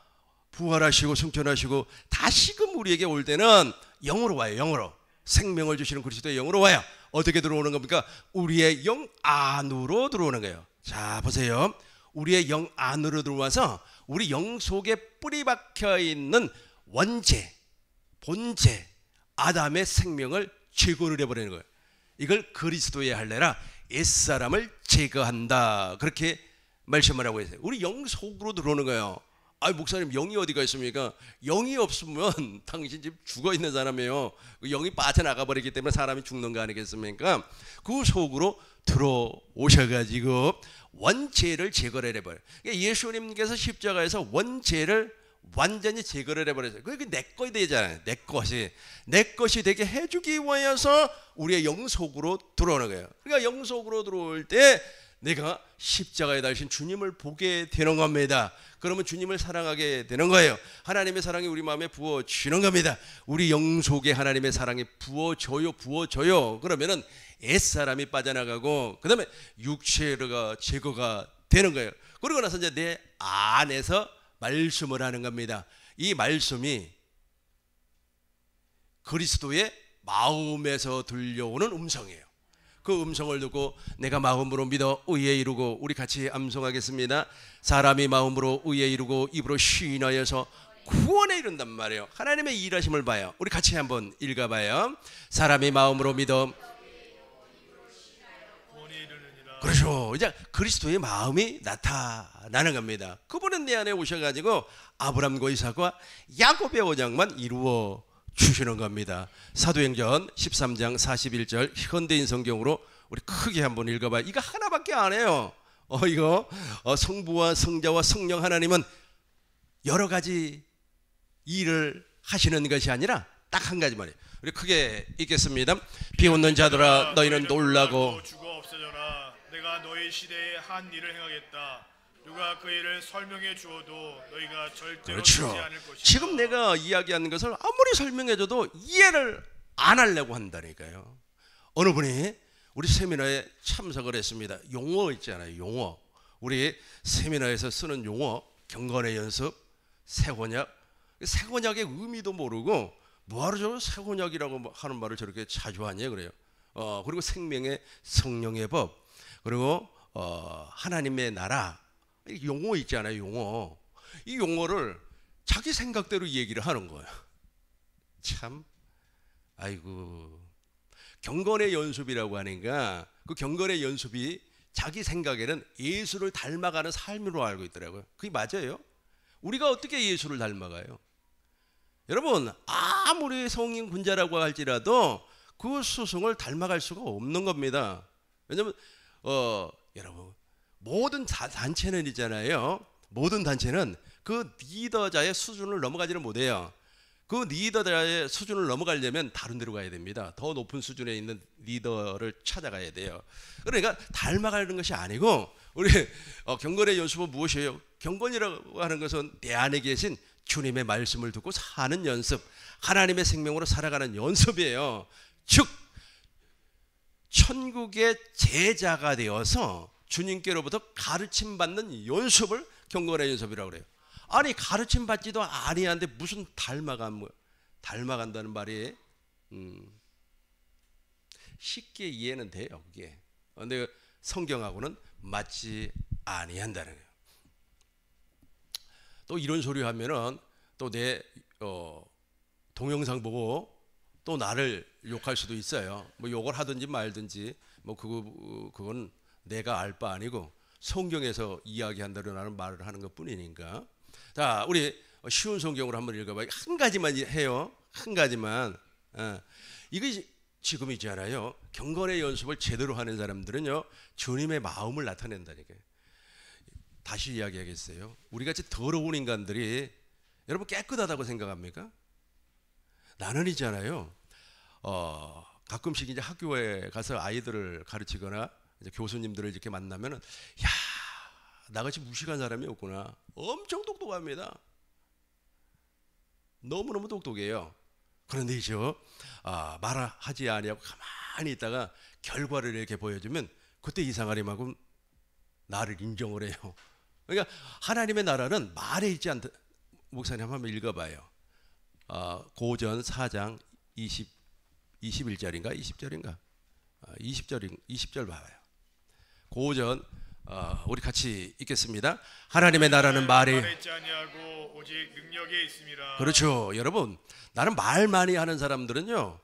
부활하시고 승천하시고 다시금 우리에게 올 때는 영으로 와요. 영으로 생명을 주시는 그리스도의 영으로 와요. 어떻게 들어오는 겁니까? 우리의 영 안으로 들어오는 거예요. 자 보세요. 우리의 영 안으로 들어와서 우리 영 속에 뿌리 박혀 있는 원죄, 본죄, 아담의 생명을 제거를 해버리는 거예요. 이걸 그리스도의 할례라 옛사람을 제거한다. 그렇게 말씀을 하고 있어요. 우리 영 속으로 들어오는 거예요. 목사님 영이 어디가 있습니까? 영이 없으면 당신 집 죽어있는 사람이에요. 영이 빠져나가 버리기 때문에 사람이 죽는 거 아니겠습니까? 그 속으로 들어오셔가지고 원죄를 제거를 해버려요. 예수님께서 십자가에서 원죄를 완전히 제거를 해버렸어요. 그게 내 것이 되잖아요. 내 것이 되게 해주기 위해서 우리의 영 속으로 들어오는 거예요. 그러니까 영 속으로 들어올 때 내가 십자가에 달신 주님을 보게 되는 겁니다. 그러면 주님을 사랑하게 되는 거예요. 하나님의 사랑이 우리 마음에 부어지는 겁니다. 우리 영 속에 하나님의 사랑이 부어져요. 그러면은 옛사람이 빠져나가고 그 다음에 육체가 제거가 되는 거예요. 그러고 나서 이제 내 안에서 말씀을 하는 겁니다. 이 말씀이 그리스도의 마음에서 들려오는 음성이에요. 그 음성을 듣고 내가 마음으로 믿어 의에 이르고, 우리 같이 암송하겠습니다. 사람이 마음으로 의에 이르고 입으로 시인하여서 구원에 이른단 말이에요. 하나님의 일하심을 봐요. 우리 같이 한번 읽어봐요. 사람이 마음으로 믿어. 그렇죠. 이제 그리스도의 마음이 나타나는 겁니다. 그분은 내 안에 오셔가지고 아브람과 이삭과 야곱의 언약만 이루어 주시는 겁니다. 사도행전 13장 41절 현대인 성경으로 우리 크게 한번 읽어봐요. 이거 하나밖에 안 해요. 이거 성부와 성자와 성령 하나님은 여러 가지 일을 하시는 것이 아니라 딱 한 가지만 해요. 우리 크게 읽겠습니다. 비웃는 자들아 너희는 놀라고 죽어 없어져라. 내가 너희 시대에 한 일을 행하겠다. 누가 그 일을 설명해 주어도 너희가 절대로 듣지 그렇죠. 않을 것이다. 지금 내가 이야기하는 것을 아무리 설명해줘도 이해를 안 하려고 한다니까요. 어느 분이 우리 세미나에 참석을 했습니다. 용어 있잖아요. 용어. 우리 세미나에서 쓰는 용어, 경건의 연습, 새혼약. 새혼약의 의미도 모르고 뭐하러 저 새혼약이라고 하는 말을 저렇게 자주 하냐 그래요. 그리고 생명의 성령의 법, 그리고 하나님의 나라. 용어 있잖아요. 용어. 이 용어를 자기 생각대로 얘기를 하는 거예요. 참, 아이고. 경건의 연습이라고 하니까 그 경건의 연습이 자기 생각에는 예수를 닮아가는 삶으로 알고 있더라고요. 그게 맞아요. 우리가 어떻게 예수를 닮아가요? 여러분, 아무리 성인 군자라고 할지라도 그 스승을 닮아갈 수가 없는 겁니다. 왜냐면 여러분, 모든 단체는 있잖아요. 모든 단체는 그 리더자의 수준을 넘어가지는 못해요. 그 리더자의 수준을 넘어가려면 다른 데로 가야 됩니다. 더 높은 수준에 있는 리더를 찾아가야 돼요. 그러니까 닮아가는 것이 아니고, 우리 경건의 연습은 무엇이에요? 경건이라고 하는 것은 내 안에 계신 주님의 말씀을 듣고 사는 연습, 하나님의 생명으로 살아가는 연습이에요. 즉 천국의 제자가 되어서 주님께로부터 가르침받는 연습을 경건의 연습이라고 그래요. 아니 가르침 받지도 아니한데 무슨 닮아간다는 말이 쉽게 이해는 돼요. 그게. 근데 성경하고는 맞지 아니한다는 거예요. 또 이런 소리 하면은 또 내 동영상 보고 또 나를 욕할 수도 있어요. 뭐 욕을 하든지 말든지 뭐 그건 내가 알 바 아니고 성경에서 이야기한다는 말을 하는 것뿐이니까. 자, 우리 쉬운 성경으로 한번 읽어봐요. 한 가지만 해요. 한 가지만. 이거 지금 있잖아요. 경건의 연습을 제대로 하는 사람들은요, 주님의 마음을 나타낸다니까요. 다시 이야기하겠어요. 우리같이 더러운 인간들이 여러분 깨끗하다고 생각합니까? 나는 있잖아요. 가끔씩 이제 학교에 가서 아이들을 가르치거나 이제 교수님들을 이렇게 만나면은, 야, 나같이 무식한 사람이 없구나. 엄청 똑똑합니다. 너무너무 똑똑해요. 그런데 이죠, 말하지 아니하고 가만히 있다가 결과를 이렇게 보여주면 그때 이상하리만큼 나를 인정을 해요. 그러니까 하나님의 나라는 말에 있지 않다. 목사님 한번 읽어봐요. 고전 4장 21절인가 20절인가 20절 봐봐요. 고전 우리 같이 읽겠습니다. 하나님의 나라는 말에 있지 아니하고 오직 능력에 있음이라. 그렇죠. 여러분, 나는 말 많이 하는 사람들은요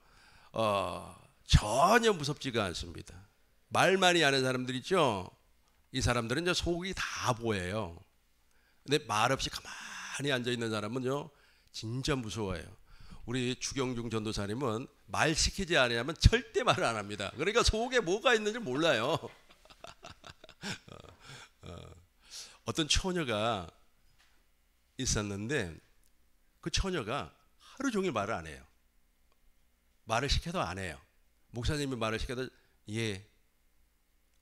전혀 무섭지가 않습니다. 말 많이 하는 사람들 있죠. 이 사람들은 이제 속이 다 보여요. 근데 말 없이 가만히 앉아 있는 사람은요 진짜 무서워요. 우리 주경중 전도사님은 말 시키지 않으면 절대 말을 안 합니다. 그러니까 속에 뭐가 있는지 몰라요. 어떤 처녀가 있었는데 그 처녀가 하루 종일 말을 안 해요. 말을 시켜도 안 해요. 목사님이 말을 시켜도 예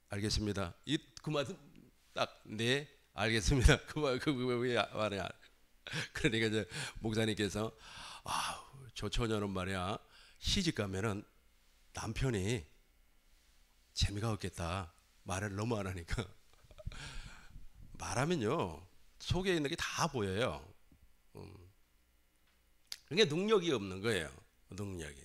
알겠습니다. 그 말은 딱 네 알겠습니다. 그왜 말이야. 그러니까 이제 목사님께서 저 처녀는 말이야 시집 가면은 남편이 재미가 없겠다. 말을 너무 안 하니까 말하면요 속에 있는 게 다 보여요. 그러니까 능력이 없는 거예요. 능력이.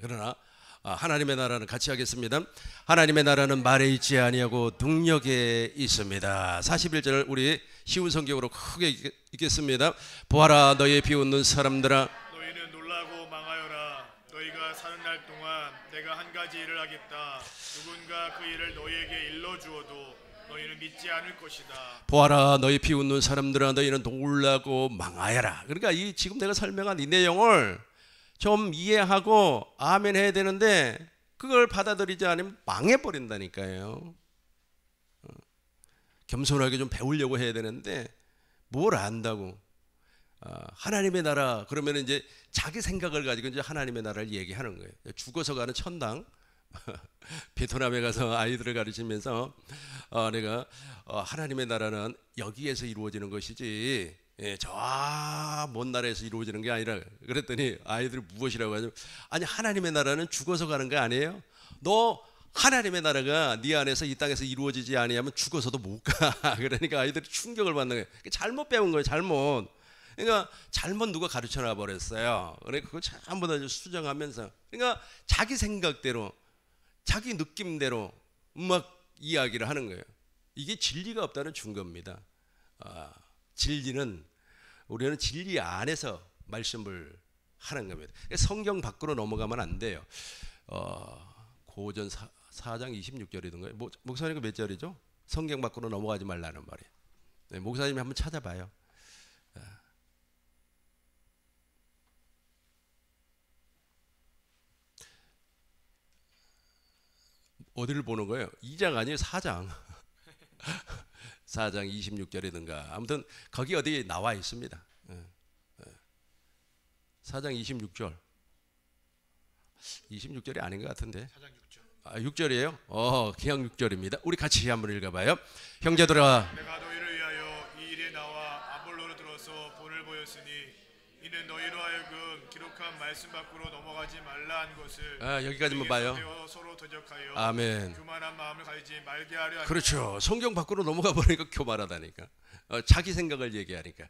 그러나 하나님의 나라는 같이 하겠습니다. 하나님의 나라는 말에 있지 아니하고 능력에 있습니다. 41절 우리 쉬운 성경으로 크게 읽겠습니다. 보아라 너희 비웃는 사람들아 너희는 놀라고 망하여라. 너희가 사는 날 동안 내가 한 가지 일을 하겠다. 누군가 그 일을 너희에게 일러주어도 너희는 믿지 않을 것이다. 보아라 너희 비웃는 사람들아 너희는 놀라고 망하여라. 그러니까 이 지금 내가 설명한 이 내용을 좀 이해하고 아멘 해야 되는데 그걸 받아들이지 않으면 망해버린다니까요. 겸손하게 좀 배우려고 해야 되는데 뭘 안다고. 하나님의 나라 그러면 이제 자기 생각을 가지고 이제 하나님의 나라를 얘기하는 거예요. 죽어서 가는 천당. 베트남에 가서 아이들을 가르치면서 내가 하나님의 나라는 여기에서 이루어지는 것이지 저 먼 나라에서 이루어지는 게 아니라 그랬더니 아이들이 무엇이라고 하죠? 아니 하나님의 나라는 죽어서 가는 거 아니에요? 너 하나님의 나라가 네 안에서 이 땅에서 이루어지지 아니하면 죽어서도 못 가. 그러니까 아이들이 충격을 받는 거예요. 잘못 배운 거예요. 잘못. 그러니까 잘못 누가 가르쳐놔 버렸어요. 그러니까 그걸 전부 다 수정하면서 그러니까 자기 생각대로 자기 느낌대로 막 이야기를 하는 거예요. 이게 진리가 없다는 증거입니다. 진리는 우리는 진리 안에서 말씀을 하는 겁니다. 성경 밖으로 넘어가면 안 돼요. 고전 4장 26절이던가요? 목사님은 몇 절이죠? 성경 밖으로 넘어가지 말라는 말이에요. 네, 목사님이 한번 찾아봐요. 어디를 보는 거예요? 2장 아니에요? 4장. 4장 26절이든가 아무튼 거기 어디 나와 있습니다. 4장 26절 26절이 아닌 것 같은데 6절이에요? 그냥 6절입니다. 우리 같이 한번 읽어봐요. 형제들아 내가 너희를 위하여 이 일에 나와 아볼로로 들어서 본을 보였으니 이는 너희로 하여금 기록한 말씀 밖으로 넘어가지 말라 한 것을 여기까지만 봐요. 서로 대적하여 아멘. 교만한 마음을 가지지 말게 하려. 그렇죠. 성경 밖으로 넘어가 버리니까 교만하다니까. 자기 생각을 얘기하니까.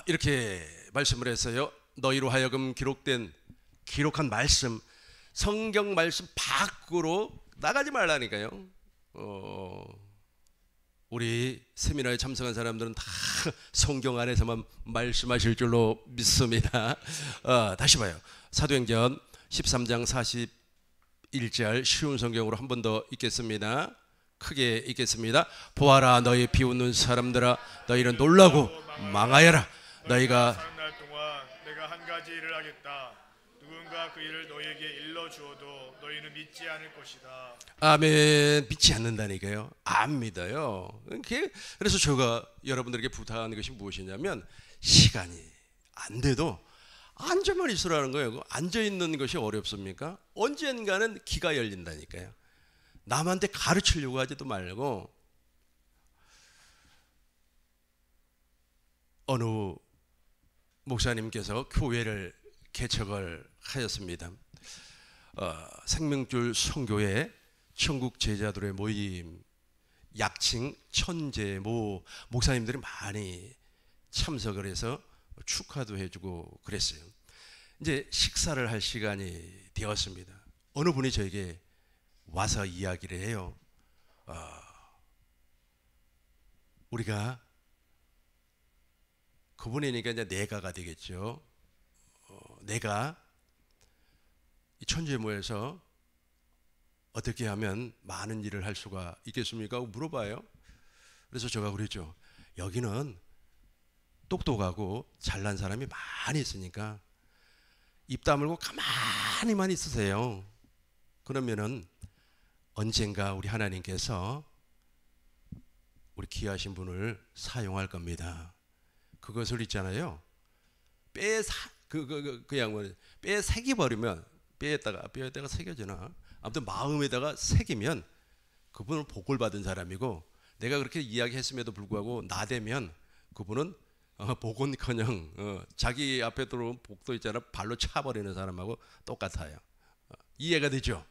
이렇게 말씀을 했어요. 너희로 하여금 기록한 말씀, 성경 말씀 밖으로 나가지 말라니까요. 우리 세미나에 참석한 사람들은 다 성경 안에서만 말씀하실 줄로 믿습니다. 다시 봐요. 사도행전 13장 41절 쉬운 성경으로 한 번 더 읽겠습니다. 크게 읽겠습니다. 보아라 너희 비웃는 사람들아 너희는 놀라고 망하여라. 너희가 사는 날 동안 내가 한 가지 일을 하겠다. 누군가 그 일을 너희에게 일러주어도 너희는 믿지 않을 것이다. 아멘. 믿지 않는다니까요. 안 믿어요. 그래서 제가 여러분들에게 부탁하는 것이 무엇이냐면 시간이 안 돼도 앉아만 있으라는 거예요. 앉아있는 것이 어렵습니까? 언젠가는 귀가 열린다니까요. 남한테 가르치려고 하지도 말고 어느 목사님께서 교회를 개척을 하였습니다. 생명줄 선교회 천국 제자들의 모임 약칭 천제모 목사님들이 많이 참석을 해서 축하도 해주고 그랬어요. 이제 식사를 할 시간이 되었습니다. 어느 분이 저에게 와서 이야기를 해요. 우리가 그분이니까 이제 내가가 되겠죠. 내가 이 천재모에서 어떻게 하면 많은 일을 할 수가 있겠습니까? 하고 물어봐요. 그래서 제가 그랬죠. 여기는 똑똑하고 잘난 사람이 많이 있으니까 입 다물고 가만히만 있으세요. 그러면은 언젠가 우리 하나님께서 우리 귀하신 분을 사용할 겁니다. 그것을 있잖아요. 그 양말 뼈에 새기 버리면 뼈에다가 새겨지나 아무튼 마음에다가 새기면 그분은 복을 받은 사람이고 내가 그렇게 이야기했음에도 불구하고 나대면 그분은 복은커녕 자기 앞에 들어온 복도 있잖아 발로 차버리는 사람하고 똑같아요. 이해가 되죠?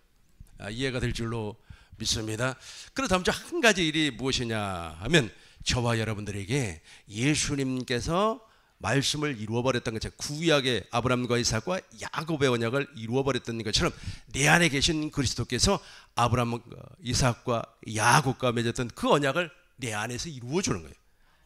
이해가 될 줄로 믿습니다. 그렇다면 한 가지 일이 무엇이냐 하면 저와 여러분들에게 예수님께서 말씀을 이루어버렸던 것처럼 구약의 아브라함과 이삭과 야곱의 언약을 이루어버렸던 것처럼 내 안에 계신 그리스도께서 아브라함과 이삭과 야곱과 맺었던 그 언약을 내 안에서 이루어주는 거예요.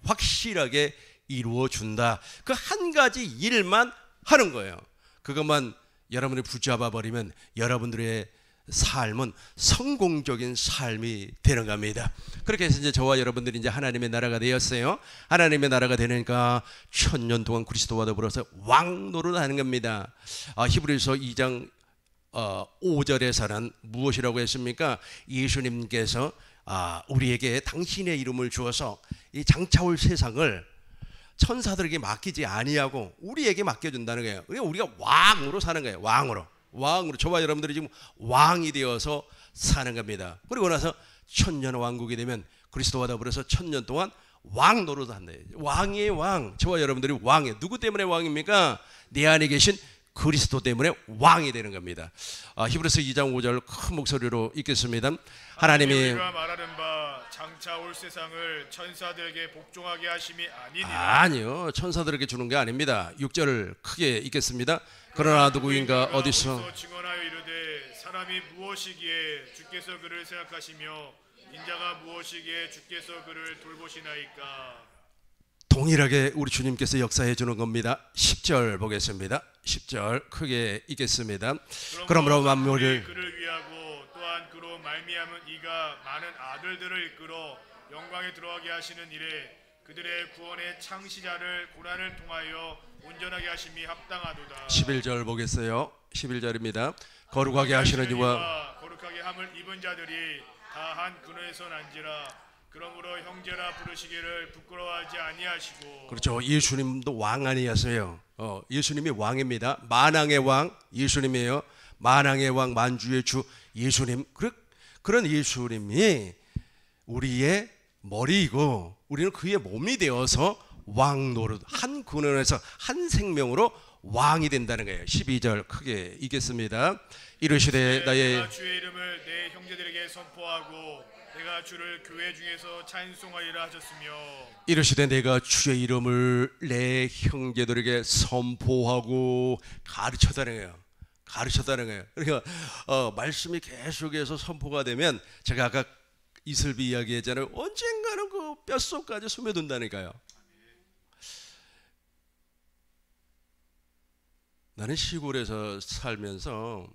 확실하게 이루어준다. 그 한 가지 일만 하는 거예요. 그것만 여러분이 붙잡아 버리면 여러분들의 삶은 성공적인 삶이 되는 겁니다. 그렇게 해서 이제 저와 여러분들이 이제 하나님의 나라가 되었어요. 하나님의 나라가 되니까 1000년 동안 그리스도와 더불어서 왕 노릇하는 겁니다. 히브리서 2장 5절에서는 무엇이라고 했습니까? 예수님께서 우리에게 당신의 이름을 주어서 이 장차올 세상을 천사들에게 맡기지 아니하고 우리에게 맡겨준다는 거예요. 그러니까 우리가 왕으로 사는 거예요. 왕으로 저와 여러분들이 지금 왕이 되어서 사는 겁니다. 그리고 나서 1000년 왕국이 되면 그리스도와 더불어서 1000년 동안 왕 노릇한다. 왕의 왕, 저와 여러분들이 왕이에요. 누구 때문에 왕입니까? 내 안에 계신 그리스도 때문에 왕이 되는 겁니다. 히브리서 2장 5절 큰 목소리로 읽겠습니다. 하나님이 우리가 말하는 바 장차 올 세상을 천사들에게 복종하게 하심이 아니요, 천사들에게 주는 게 아닙니다. 6절을 크게 읽겠습니다. 그러나 누구인가 어디서 증언하여 이르되 사람이 무엇이기에 주께서 그를 생각하시며 인자가 무엇이기에 주께서 그를 돌보시나이까. 동일하게 우리 주님께서 역사해 주는 겁니다. 10절 보겠습니다. 10절 크게 읽겠습니다. 그러므로 만물을 그를 위하고 또한 그로 말미암은 이가 많은 아들들을 이끌어 영광에 들어가게 하시는 일에 그들의 구원의 창시자를 고난을 통하여 온전하게 하심이 합당하도다. 11절 보겠어요. 11절입니다. 거룩하게 하시는 이와 거룩하게 함을 입은 자들이 다 한 근원에서 난지라. 그러므로 형제라 부르시기를 부끄러워하지 아니하시고. 그렇죠. 예수님도 왕 아니었어요. 예수님이 왕입니다. 만왕의 왕 예수님이에요. 만왕의 왕 만주의 주 예수님. 그런 예수님이 우리의 머리이고 우리는 그의 몸이 되어서 왕 노릇 한 근원에서 한 생명으로 왕이 된다는 거예요. 12절 크게 읽겠습니다. 이르시되 나의 주의 이름을 내 형제들에게 선포하고 내가 주를 교회 중에서 찬송하리라 하셨으며 이르시되 내가 주의 이름을 내 형제들에게 선포하고 가르쳤다는 거예요. 그러니까 말씀이 계속해서 선포가 되면 제가 아까 이슬비 이야기했잖아요. 언젠가는 그 뼛속까지 스며든다니까요. 나는 시골에서 살면서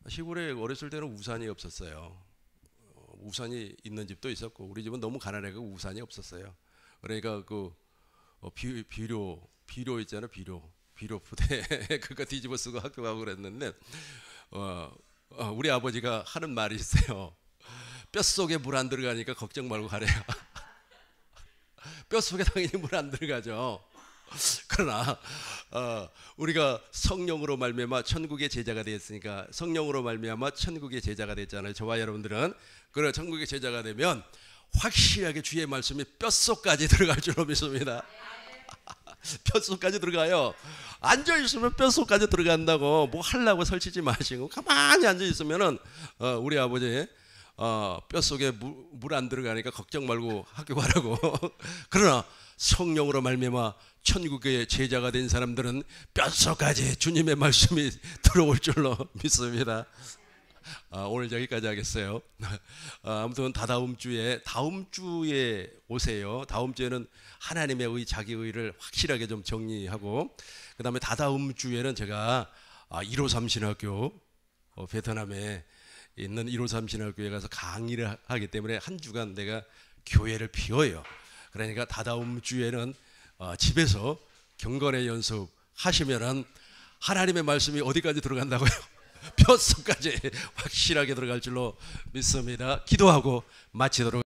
시골에 어렸을 때는 우산이 없었어요. 우산이 있는 집도 있었고 우리 집은 너무 가난해서 우산이 없었어요. 그러니까 그 비료 있잖아요. 비료 부대 그거 뒤집어 쓰고 학교 가고 그랬는데 우리 아버지가 하는 말이 있어요. 뼛속에 물 안 들어가니까 걱정 말고 가래요. 뼛속에 당연히 물 안 들어가죠. 그러나 우리가 성령으로 말미암아 천국의 제자가 되었으니까 성령으로 말미암아 천국의 제자가 됐잖아요. 저와 여러분들은 그래 천국의 제자가 되면 확실하게 주의 말씀이 뼛속까지 들어갈 줄로 믿습니다. 뼛속까지 들어가요. 앉아있으면 뼛속까지 들어간다고 뭐 하려고 설치지 마시고 가만히 앉아있으면은 우리 아버지 뼛속에 물 안 들어가니까 걱정 말고 학교 가라고. 그러나 성령으로 말미암아 천국의 제자가 된 사람들은 뼛속까지 주님의 말씀이 들어올 줄로 믿습니다. 오늘 여기까지 하겠어요. 아무튼 다음 주에 오세요. 다음 주에는 하나님의 자기 의를 확실하게 좀 정리하고 그 다음에 다다음 주에는 제가 153 신학교 베트남에 있는 153 신학교에 가서 강의를 하기 때문에 한 주간 내가 교회를 비워요. 그러니까 다다음 주에는 집에서 경건의 연습 하시면은 하나님의 말씀이 어디까지 들어간다고요? 뼛속까지 확실하게 들어갈 줄로 믿습니다. 기도하고 마치도록